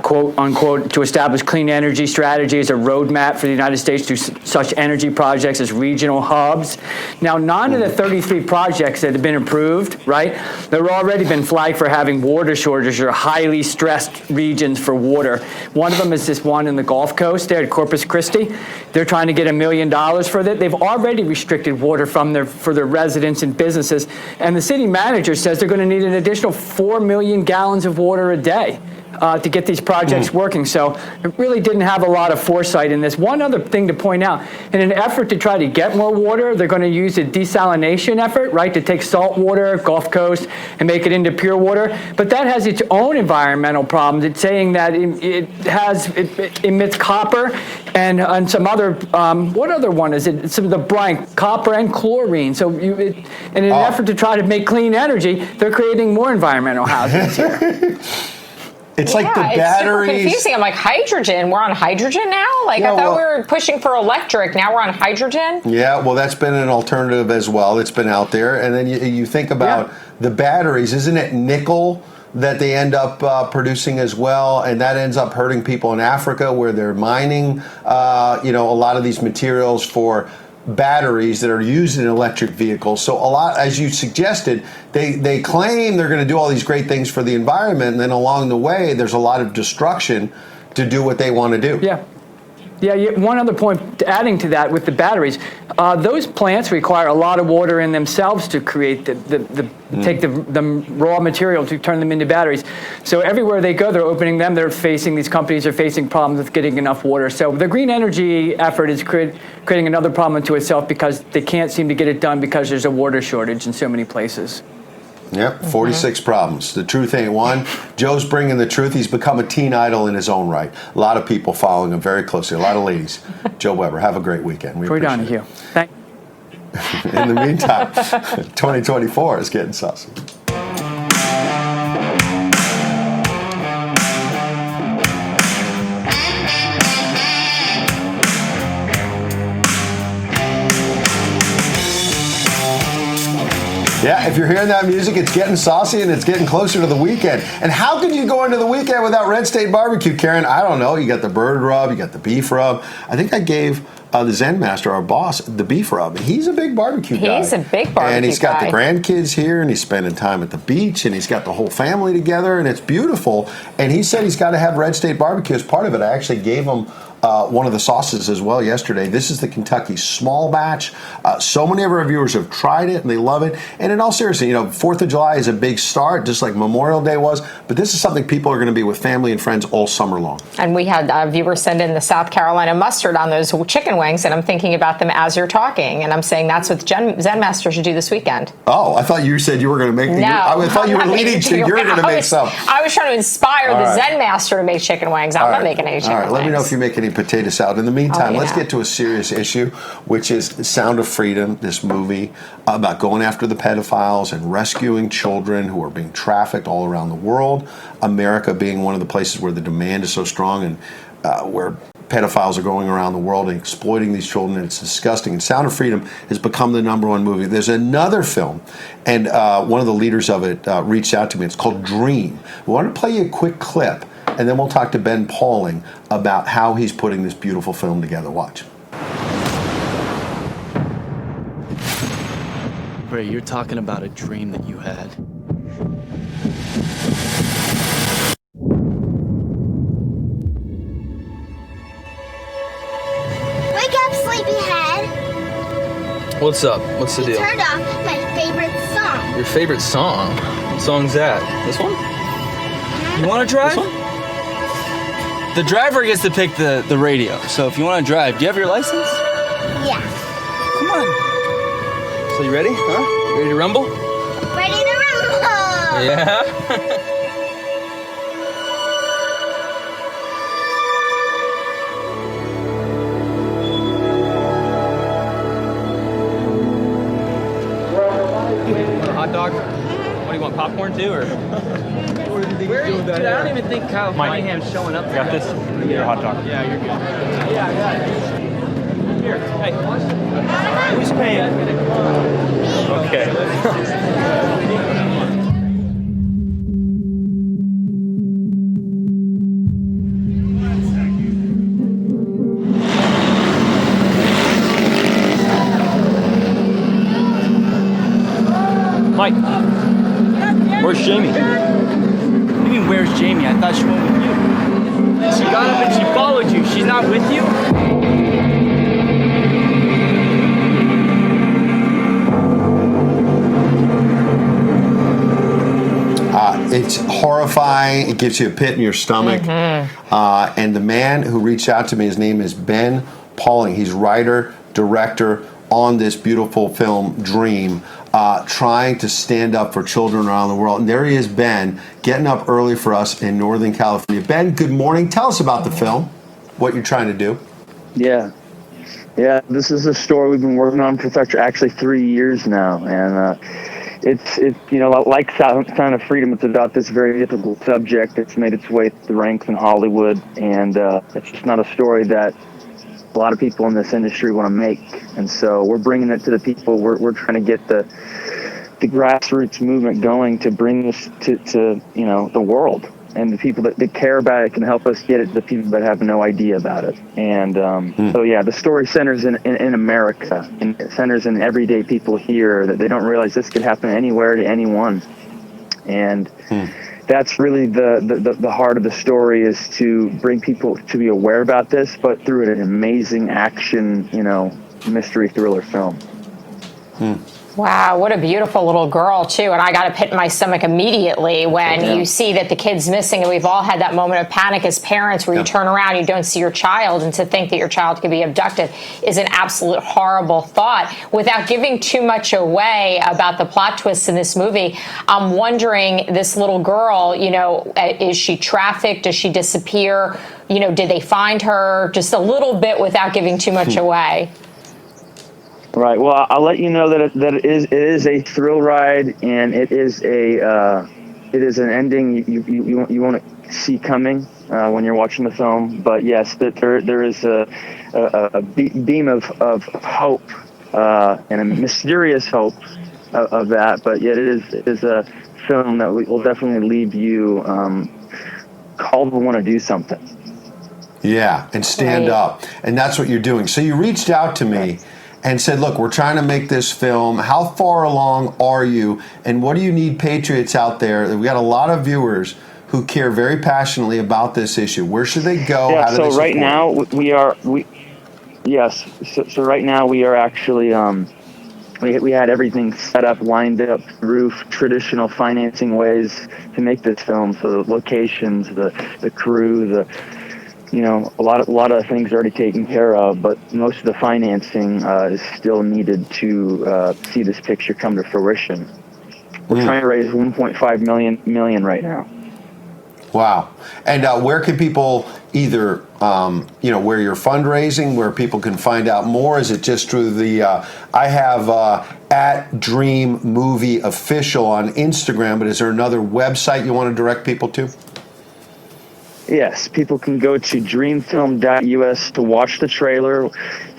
quote unquote, to establish clean energy strategy as a roadmap for the United States through such energy projects as regional hubs. Now, 9 of the 33 projects that have been approved, right, they've already been flagged for having water shortages or highly stressed regions for water. One of them is this one in the Gulf Coast there at Corpus Christi. They're trying to get $1 million for that. They've already restricted water for their residents and businesses. And the city manager says they're going to need an additional 4 million gallons of water a day to get these projects working. So it really didn't have a lot of foresight in this. One other thing to point out, in an effort to try to get more water, they're going to use a desalination effort, right, to take salt water, Gulf Coast, and make it into pure water. But that has its own environmental problems. It's saying that it emits copper and some other, what other one is it? Some of the brine, copper and chlorine. So in an effort to try to make clean energy, they're creating more environmental hazards here. It's like the batteries. It's super confusing. I'm like, hydrogen? We're on hydrogen now? I thought we were pushing for electric. Now we're on hydrogen? Yeah, well, that's been an alternative as well. It's been out there. And then you think about the batteries. Isn't it nickel that they end up producing as well? And that ends up hurting people in Africa where they're mining, a lot of these materials for batteries that are used in electric vehicles. So a lot, as you suggested, they claim they're going to do all these great things for the environment, and then along the way, there's a lot of destruction to do what they want to do. Yeah, one other point, adding to that with the batteries, those plants require a lot of water in themselves to create take the raw material to turn them into batteries. So everywhere they go, they're opening them. These companies are facing problems with getting enough water. So the green energy effort is creating another problem unto itself because they can't seem to get it done because there's a water shortage in so many places. Yep, 46 problems. The truth ain't one. Joe's bringing the truth. He's become a teen idol in his own right. A lot of people following him very closely. A lot of ladies. Joe Weber, have a great weekend. We appreciate it. Thank you. In the meantime, 2024 is getting saucy. Yeah, if you're hearing that music, it's getting saucy and it's getting closer to the weekend. And how could you go into the weekend without Red State Barbecue, Karyn? I don't know. You got the bird rub, you got the beef rub. I think I gave the Zen Master, our boss, the beef rub. He's a big barbecue guy. He's a big barbecue guy. And he's got the grandkids here, and he's spending time at the beach, and he's got the whole family together, and it's beautiful. And he said he's got to have Red State Barbecue as part of it. I actually gave him one of the sauces as well yesterday. This is the Kentucky small batch. So many of our viewers have tried it and they love it. And in all seriousness, 4th of July is a big start, just like Memorial Day was. But this is something people are going to be with family and friends all summer long. And we had viewers send in the South Carolina mustard on those chicken wings, and I'm thinking about them as you're talking. And I'm saying that's what Zen Master should do this weekend. Oh, I thought you said you were going to make the. No, I thought you were leading to you're going to make some. I was trying to inspire the Zen Master to make chicken wings. I'm not making any chicken wings. All right, let me know if you make any potato salad. In the meantime, let's get to a serious issue, which is Sound of Freedom, this movie about going after the pedophiles and rescuing children who are being trafficked all around the world. America being one of the places where the demand is so strong. And where pedophiles are going around the world and exploiting these children. It's disgusting. And Sound of Freedom has become the #1 movie. There's another film, and one of the leaders of it reached out to me. It's called Dream. We want to play you a quick clip, and then we'll talk to Ben Pauling about how he's putting this beautiful film together. Watch. Ray, you're talking about a dream that you had. Wake up, sleepyhead. What's up? What's the You deal? turned off my favorite song. Your favorite song? What song's that? This one? You want to drive? The driver gets to pick the radio. So if you want to drive, do you have your license? Yeah. Come on. So you ready? Huh? Ready to rumble? Ready to rumble. Yeah. Want a hot dog? What do you want, popcorn too, or? Where are you? Dude, I don't even think Kyle Cunningham's showing up. Got this? Your hot dog. Yeah, you're good. Yeah, I got it. Here, hey. Who's paying? Okay. Mike, where's Jamie? What do you mean, where's Jamie? I thought she went with you. She got up and she followed you. She's not with you? It's horrifying. It gives you a pit in your stomach. And the man who reached out to me, his name is Ben Pauling. He's writer, director on this beautiful film, Dream, trying to stand up for children around the world. And there he is, Ben, getting up early for us in Northern California. Ben, good morning. Tell us about the film, what you're trying to do. Yeah, this is a story we've been working on for actually 3 years now. And it's like Sound of Freedom, it's about this very difficult subject that's made its way through the ranks in Hollywood. And it's just not a story that a lot of people in this industry want to make. And so we're bringing it to the people. We're trying to get the grassroots movement going to bring this to the world. And the people that care about it can help us get it to the people that have no idea about it. And so, yeah, the story centers in America, and it centers in everyday people here, that they don't realize this could happen anywhere to anyone. And that's really the heart of the story, is to bring people to be aware about this, but through an amazing action, mystery thriller film. Wow, what a beautiful little girl, too. And I got a pit in my stomach immediately when you see that the kid's missing. And we've all had that moment of panic as parents where you turn around, you don't see your child, and to think that your child could be abducted is an absolute horrible thought. Without giving too much away about the plot twists in this movie, I'm wondering, this little girl, is she trafficked? Does she disappear? Did they find her? Just a little bit without giving too much away. Right. Well, I'll let you know that it is a thrill ride, and it is an ending you want to see coming when you're watching the film. But yes, there is a beam of hope and a mysterious hope of that. But yet it is a film that will definitely leave you called to want to do something. Yeah, and stand up, and that's what you're doing. So you reached out to me and said, look, we're trying to make this film. How far along are you? And what do you need patriots out there? We got a lot of viewers who care very passionately about this issue. Where should they go? Yeah, How do they so right support now So right now we are actually, we had everything set up, lined up through traditional financing ways to make this film. So the locations, the crew, a lot of things are already taken care of, but most of the financing is still needed to see this picture come to fruition. We're trying to raise 1.5 million right now. Wow. And where can people either, where you're fundraising, where people can find out more? Is it just through the, I have at Dream Movie Official on Instagram, but is there another website you want to direct people to? Yes, people can go to dreamfilm.us to watch the trailer,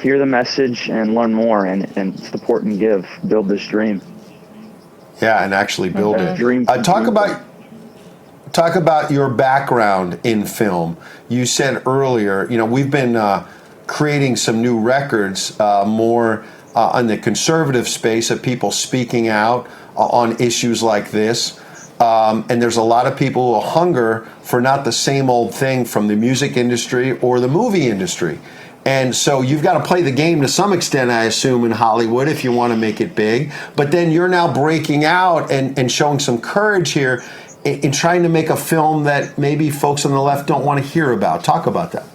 hear the message, and learn more, and support and build this dream. Yeah, and actually build it. Dream. Talk about your background in film. You said earlier, we've been creating some new records more on the conservative space of people speaking out on issues like this. And there's a lot of people who hunger for not the same old thing from the music industry or the movie industry. And so you've got to play the game to some extent, I assume, in Hollywood if you want to make it big. But then you're now breaking out and showing some courage here in trying to make a film that maybe folks on the left don't want to hear about. Talk about that.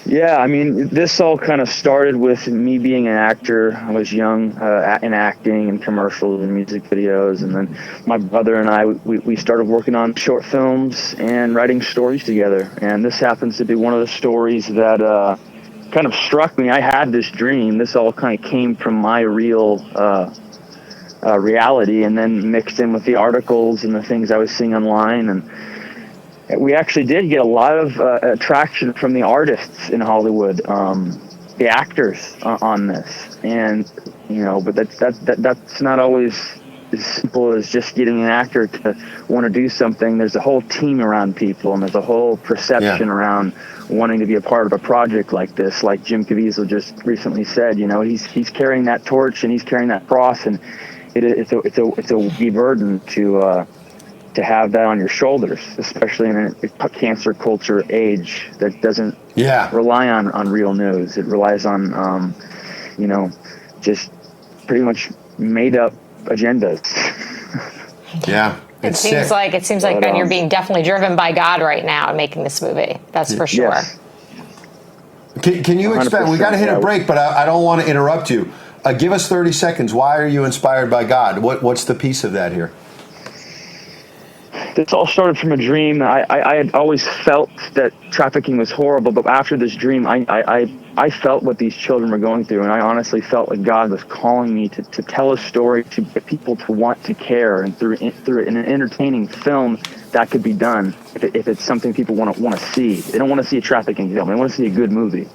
Yeah, I mean, this all kind of started with me being an actor. I was young in acting and commercials and music videos. And then my brother and I, we started working on short films and writing stories together. And this happens to be one of the stories that kind of struck me. I had this dream. This all kind of came from my real reality, and then mixed in with the articles and the things I was seeing online. And we actually did get a lot of attraction from the artists in Hollywood, the actors on this, and but that's not always as simple as just getting an actor to want to do something. There's a whole team around people, and there's a whole perception around wanting to be a part of a project like this. Like Jim Caviezel just recently said, he's carrying that torch and he's carrying that cross, and it's a burden to have that on your shoulders, especially in a cancer culture age that doesn't rely on real news. It relies on, just pretty much made up agendas. Yeah. It seems like Ben, you're being definitely driven by God right now in making this movie. That's for sure. Yes. Can you expand? We got to hit a break, but I don't want to interrupt you. Give us 30 seconds. Why are you inspired by God? What's the piece of that here? This all started from a dream. I had always felt that trafficking was horrible, but after this dream, I felt what these children were going through, and I honestly felt like God was calling me to tell a story, to get people to want to care, and through an entertaining film that could be done if it's something people want to see. They don't want to see a trafficking film. They want to see a good movie.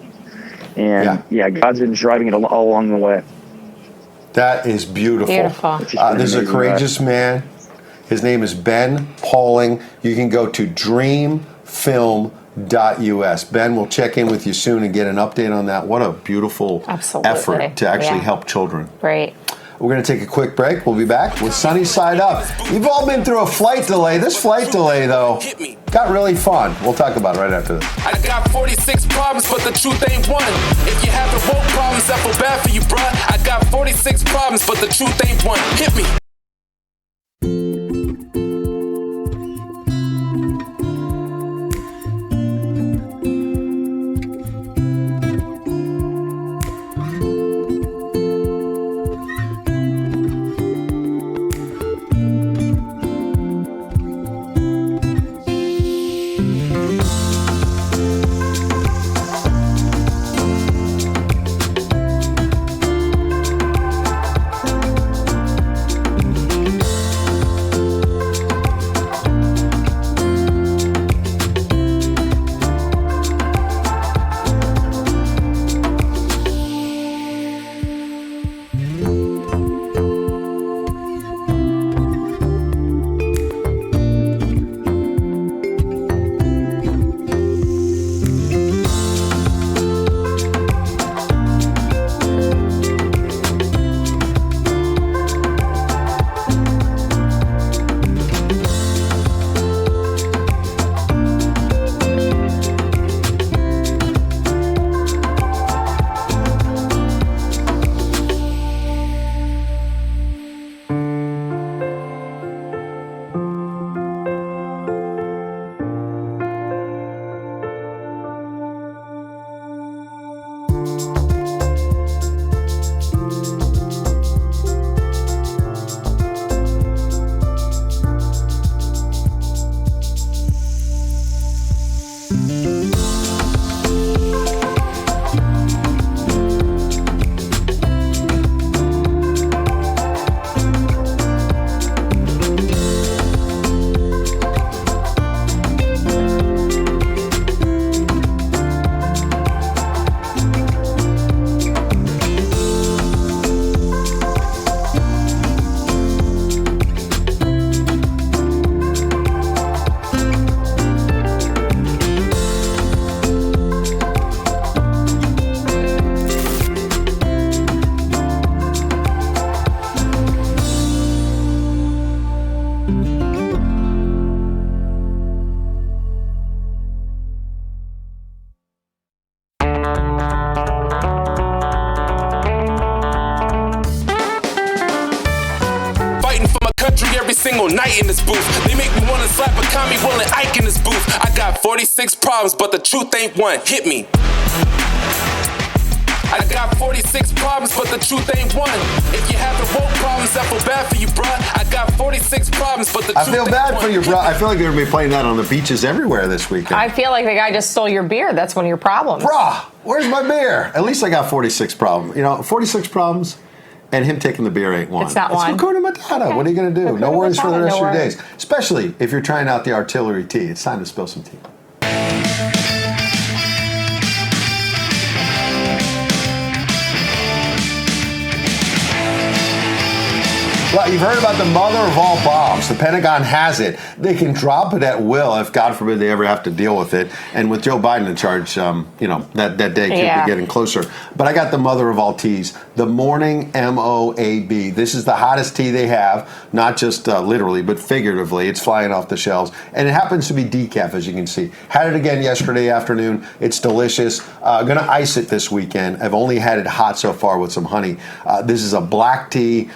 And God's been driving it all along the way. That is beautiful. This is a courageous man. His name is Ben Pauling. You can go to dreamfilm.us. Ben, we'll check in with you soon and get an update on that. What a beautiful effort to actually help children. Great. We're going to take a quick break. We'll be back with Sunny Side Up. You've all been through a flight delay. This flight delay, though, got really fun. We'll talk about it right after this. I got 46 problems, but the truth ain't one. If you have the woke problems, I feel bad for you, bruh. I got 46 problems, but the truth ain't one. Hit me. Fighting for my country every single night in this booth. They make me wanna slap a commie Will and Ike in this booth. I got 46 problems, but the truth ain't one. Hit me. I got 46 problems, but the truth ain't one. If you have the woke problems, I feel bad for you, bruh. I got 46 problems, but the truth ain't one. I feel bad for you, bro. I feel like they're going to be playing that on the beaches everywhere this weekend. I feel like the guy just stole your beer. That's one of your problems. Bruh, where's my beer? At least I got 46 problems. 46 problems, and him taking the beer ain't one. It's not one. It's Hakuna Matata. Okay. What are you going to do? No worries for the rest of your days. Especially if you're trying out the artillery tea. It's time to spill some tea. Well, you've heard about the mother of all bombs. The Pentagon has it. They can drop it at will if, God forbid, they ever have to deal with it. And with Joe Biden in charge, that day could be getting closer. But I got the mother of all teas, the Morning MOAB. This is the hottest tea they have, not just literally, but figuratively. It's flying off the shelves. And it happens to be decaf, as you can see. Had it again yesterday afternoon. It's delicious. Going to ice it this weekend. I've only had it hot so far with some honey. This is a black tea.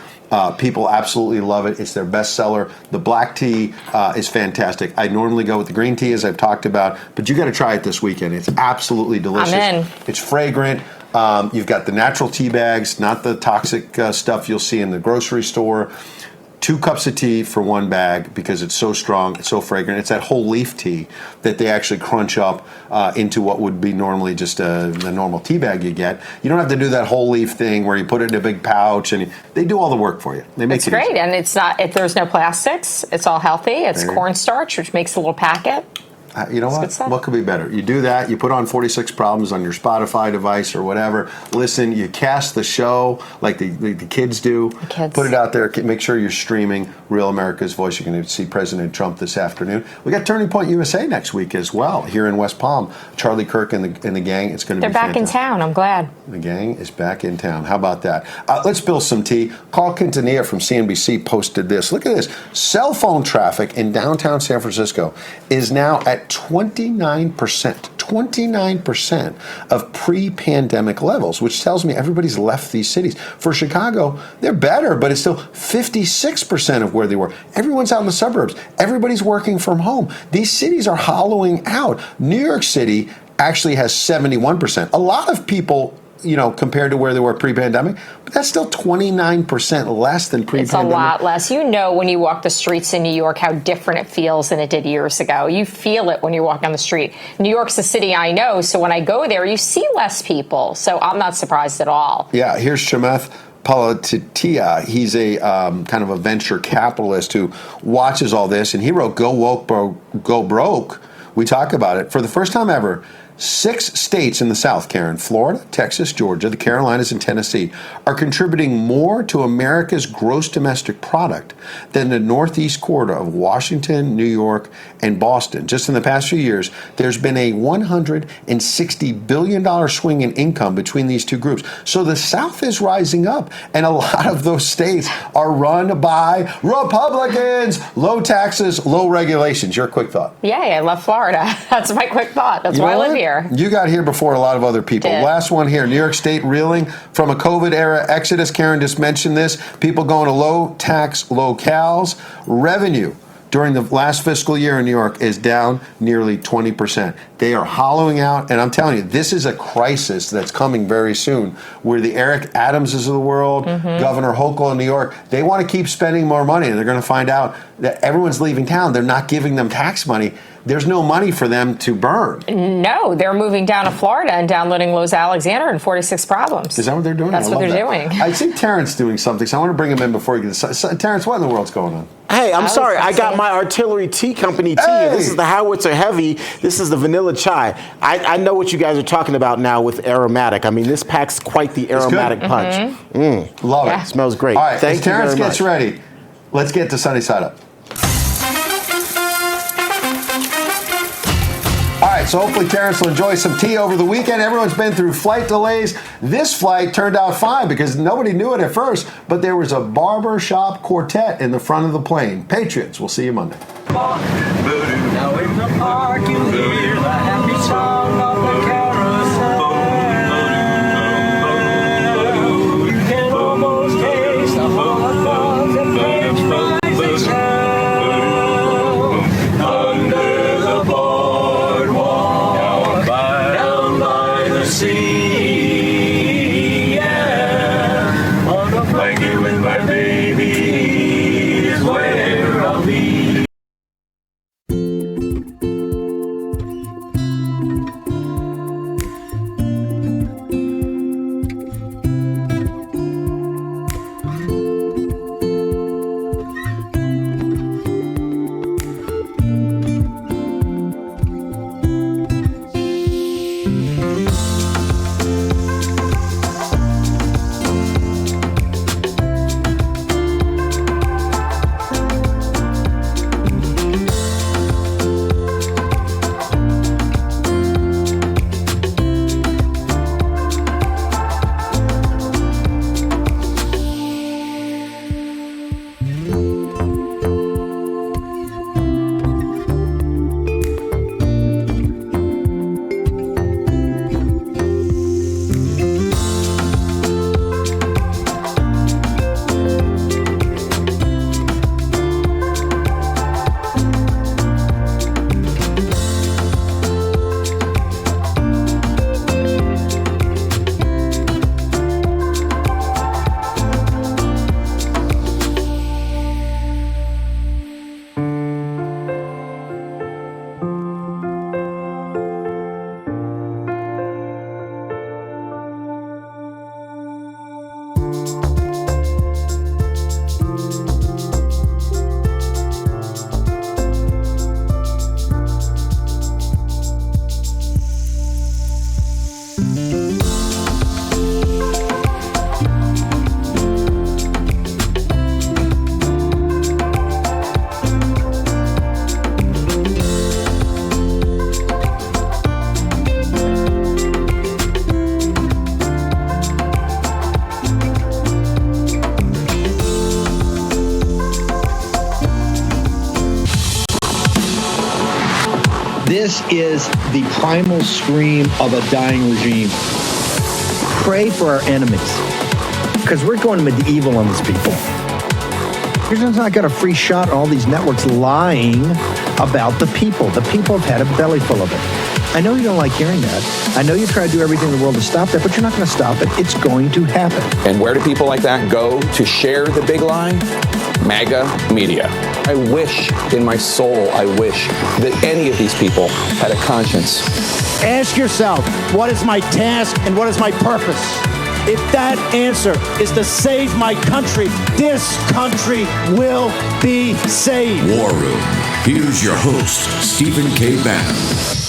People absolutely love it. It's their best seller. The black tea is fantastic. I normally go with the green tea, as I've talked about, but you got to try it this weekend. It's absolutely delicious. I'm in. It's fragrant. You've got the natural tea bags, not the toxic stuff you'll see in the grocery store. 2 cups of tea for 1 bag because it's so strong, it's so fragrant. It's that whole leaf tea that they actually crunch up into what would be normally just the normal tea bag you get. You don't have to do that whole leaf thing where you put it in a big pouch, and they do all the work for you. They make it's great, and it's not. There's no plastics. It's all healthy. It's cornstarch, which makes a little packet. You know what? What could be better? You do that. You put on 46 Problems on your Spotify device or whatever. Listen, you cast the show like the kids do. The kids. Put it out there. Make sure you're streaming Real America's Voice. You're going to see President Trump this afternoon. We got Turning Point USA next week as well here in West Palm. Charlie Kirk and the gang. It's going to be fantastic. They're back in town. I'm glad. The gang is back in town. How about that? Let's spill some tea. Carl Quintanilla from CNBC posted this. Look at this. Cell phone traffic in downtown San Francisco is now at 29% of pre-pandemic levels, which tells me everybody's left these cities. For Chicago, they're better, but it's still 56% of where they were. Everyone's out in the suburbs. Everybody's working from home. These cities are hollowing out. New York City actually has 71%. A lot of people, compared to where they were pre-pandemic, but that's still 29% less than pre-pandemic. It's a lot less. When you walk the streets in New York, how different it feels than it did years ago. You feel it when you walk on the street. New York's a city I know, so when I go there, you see less people. So I'm not surprised at all. Yeah, here's Chamath Palihapitiya. He's a kind of a venture capitalist who watches all this, and he wrote Go Woke, Go Broke. We talk about it. For the first time ever, 6 states in the South, Karyn, Florida, Texas, Georgia, the Carolinas, and Tennessee, are contributing more to America's gross domestic product than the Northeast corridor of Washington, New York, and Boston. Just in the past few years, there's been a $160 billion swing in income between these two groups. So the South is rising up, and a lot of those states are run by Republicans. Low taxes, low regulations. Your quick thought. Yeah, I love Florida. That's my quick thought. That's why I live here. You got here before a lot of other people. Last one here. New York State reeling from a COVID-era exodus. Karyn just mentioned this. People going to low-tax locales. Revenue during the last fiscal year in New York is down nearly 20%. They are hollowing out, and I'm telling you, this is a crisis that's coming very soon, where the Eric Adamses of the world, Governor Hochul in New York, they want to keep spending more money, and they're going to find out that everyone's leaving town. They're not giving them tax money. There's no money for them to burn. No, they're moving down to Florida and downloading Los Alexander and 46 Problems. Is that what they're doing? That's what they're doing. I see Terrance doing something, so I want to bring him in before you get this. Terrance, what in the world's going on? Hey, I'm sorry. I got my Artillery Tea Company tea. Hey. This is the Howitzer Heavy. This is the vanilla chai. I know what you guys are talking about now with aromatic. I mean, this packs quite the aromatic punch. Love it. Smells great. All right, Thank you Terrance very much. gets ready, let's get to Sunny Side Up. All right, so hopefully Terrance will enjoy some tea over the weekend. Everyone's been through flight delays. This flight turned out fine because nobody knew it at first, but there was a barbershop quartet in the front of the plane. Patriots, we'll see you Monday. Now in the park you hear the happy song of the carousel. yeah. On a blanket with my baby is where I'll be. This is the primal scream of a dying regime. Pray for our enemies, because we're going medieval on these people. You're just not got a free shot on all these networks lying about the people. The people have had a belly full of it. I know you don't like hearing that. I know you try to do everything in the world to stop that, but you're not going to stop it. It's going to happen. And where do people like that go to share the big lie? MAGA media. I wish in my soul, I wish that any of these people had a conscience. Ask yourself, what is my task and what is my purpose? If that answer is to save my country, this country will be saved. War Room. Here's your host, Stephen K. Bannon.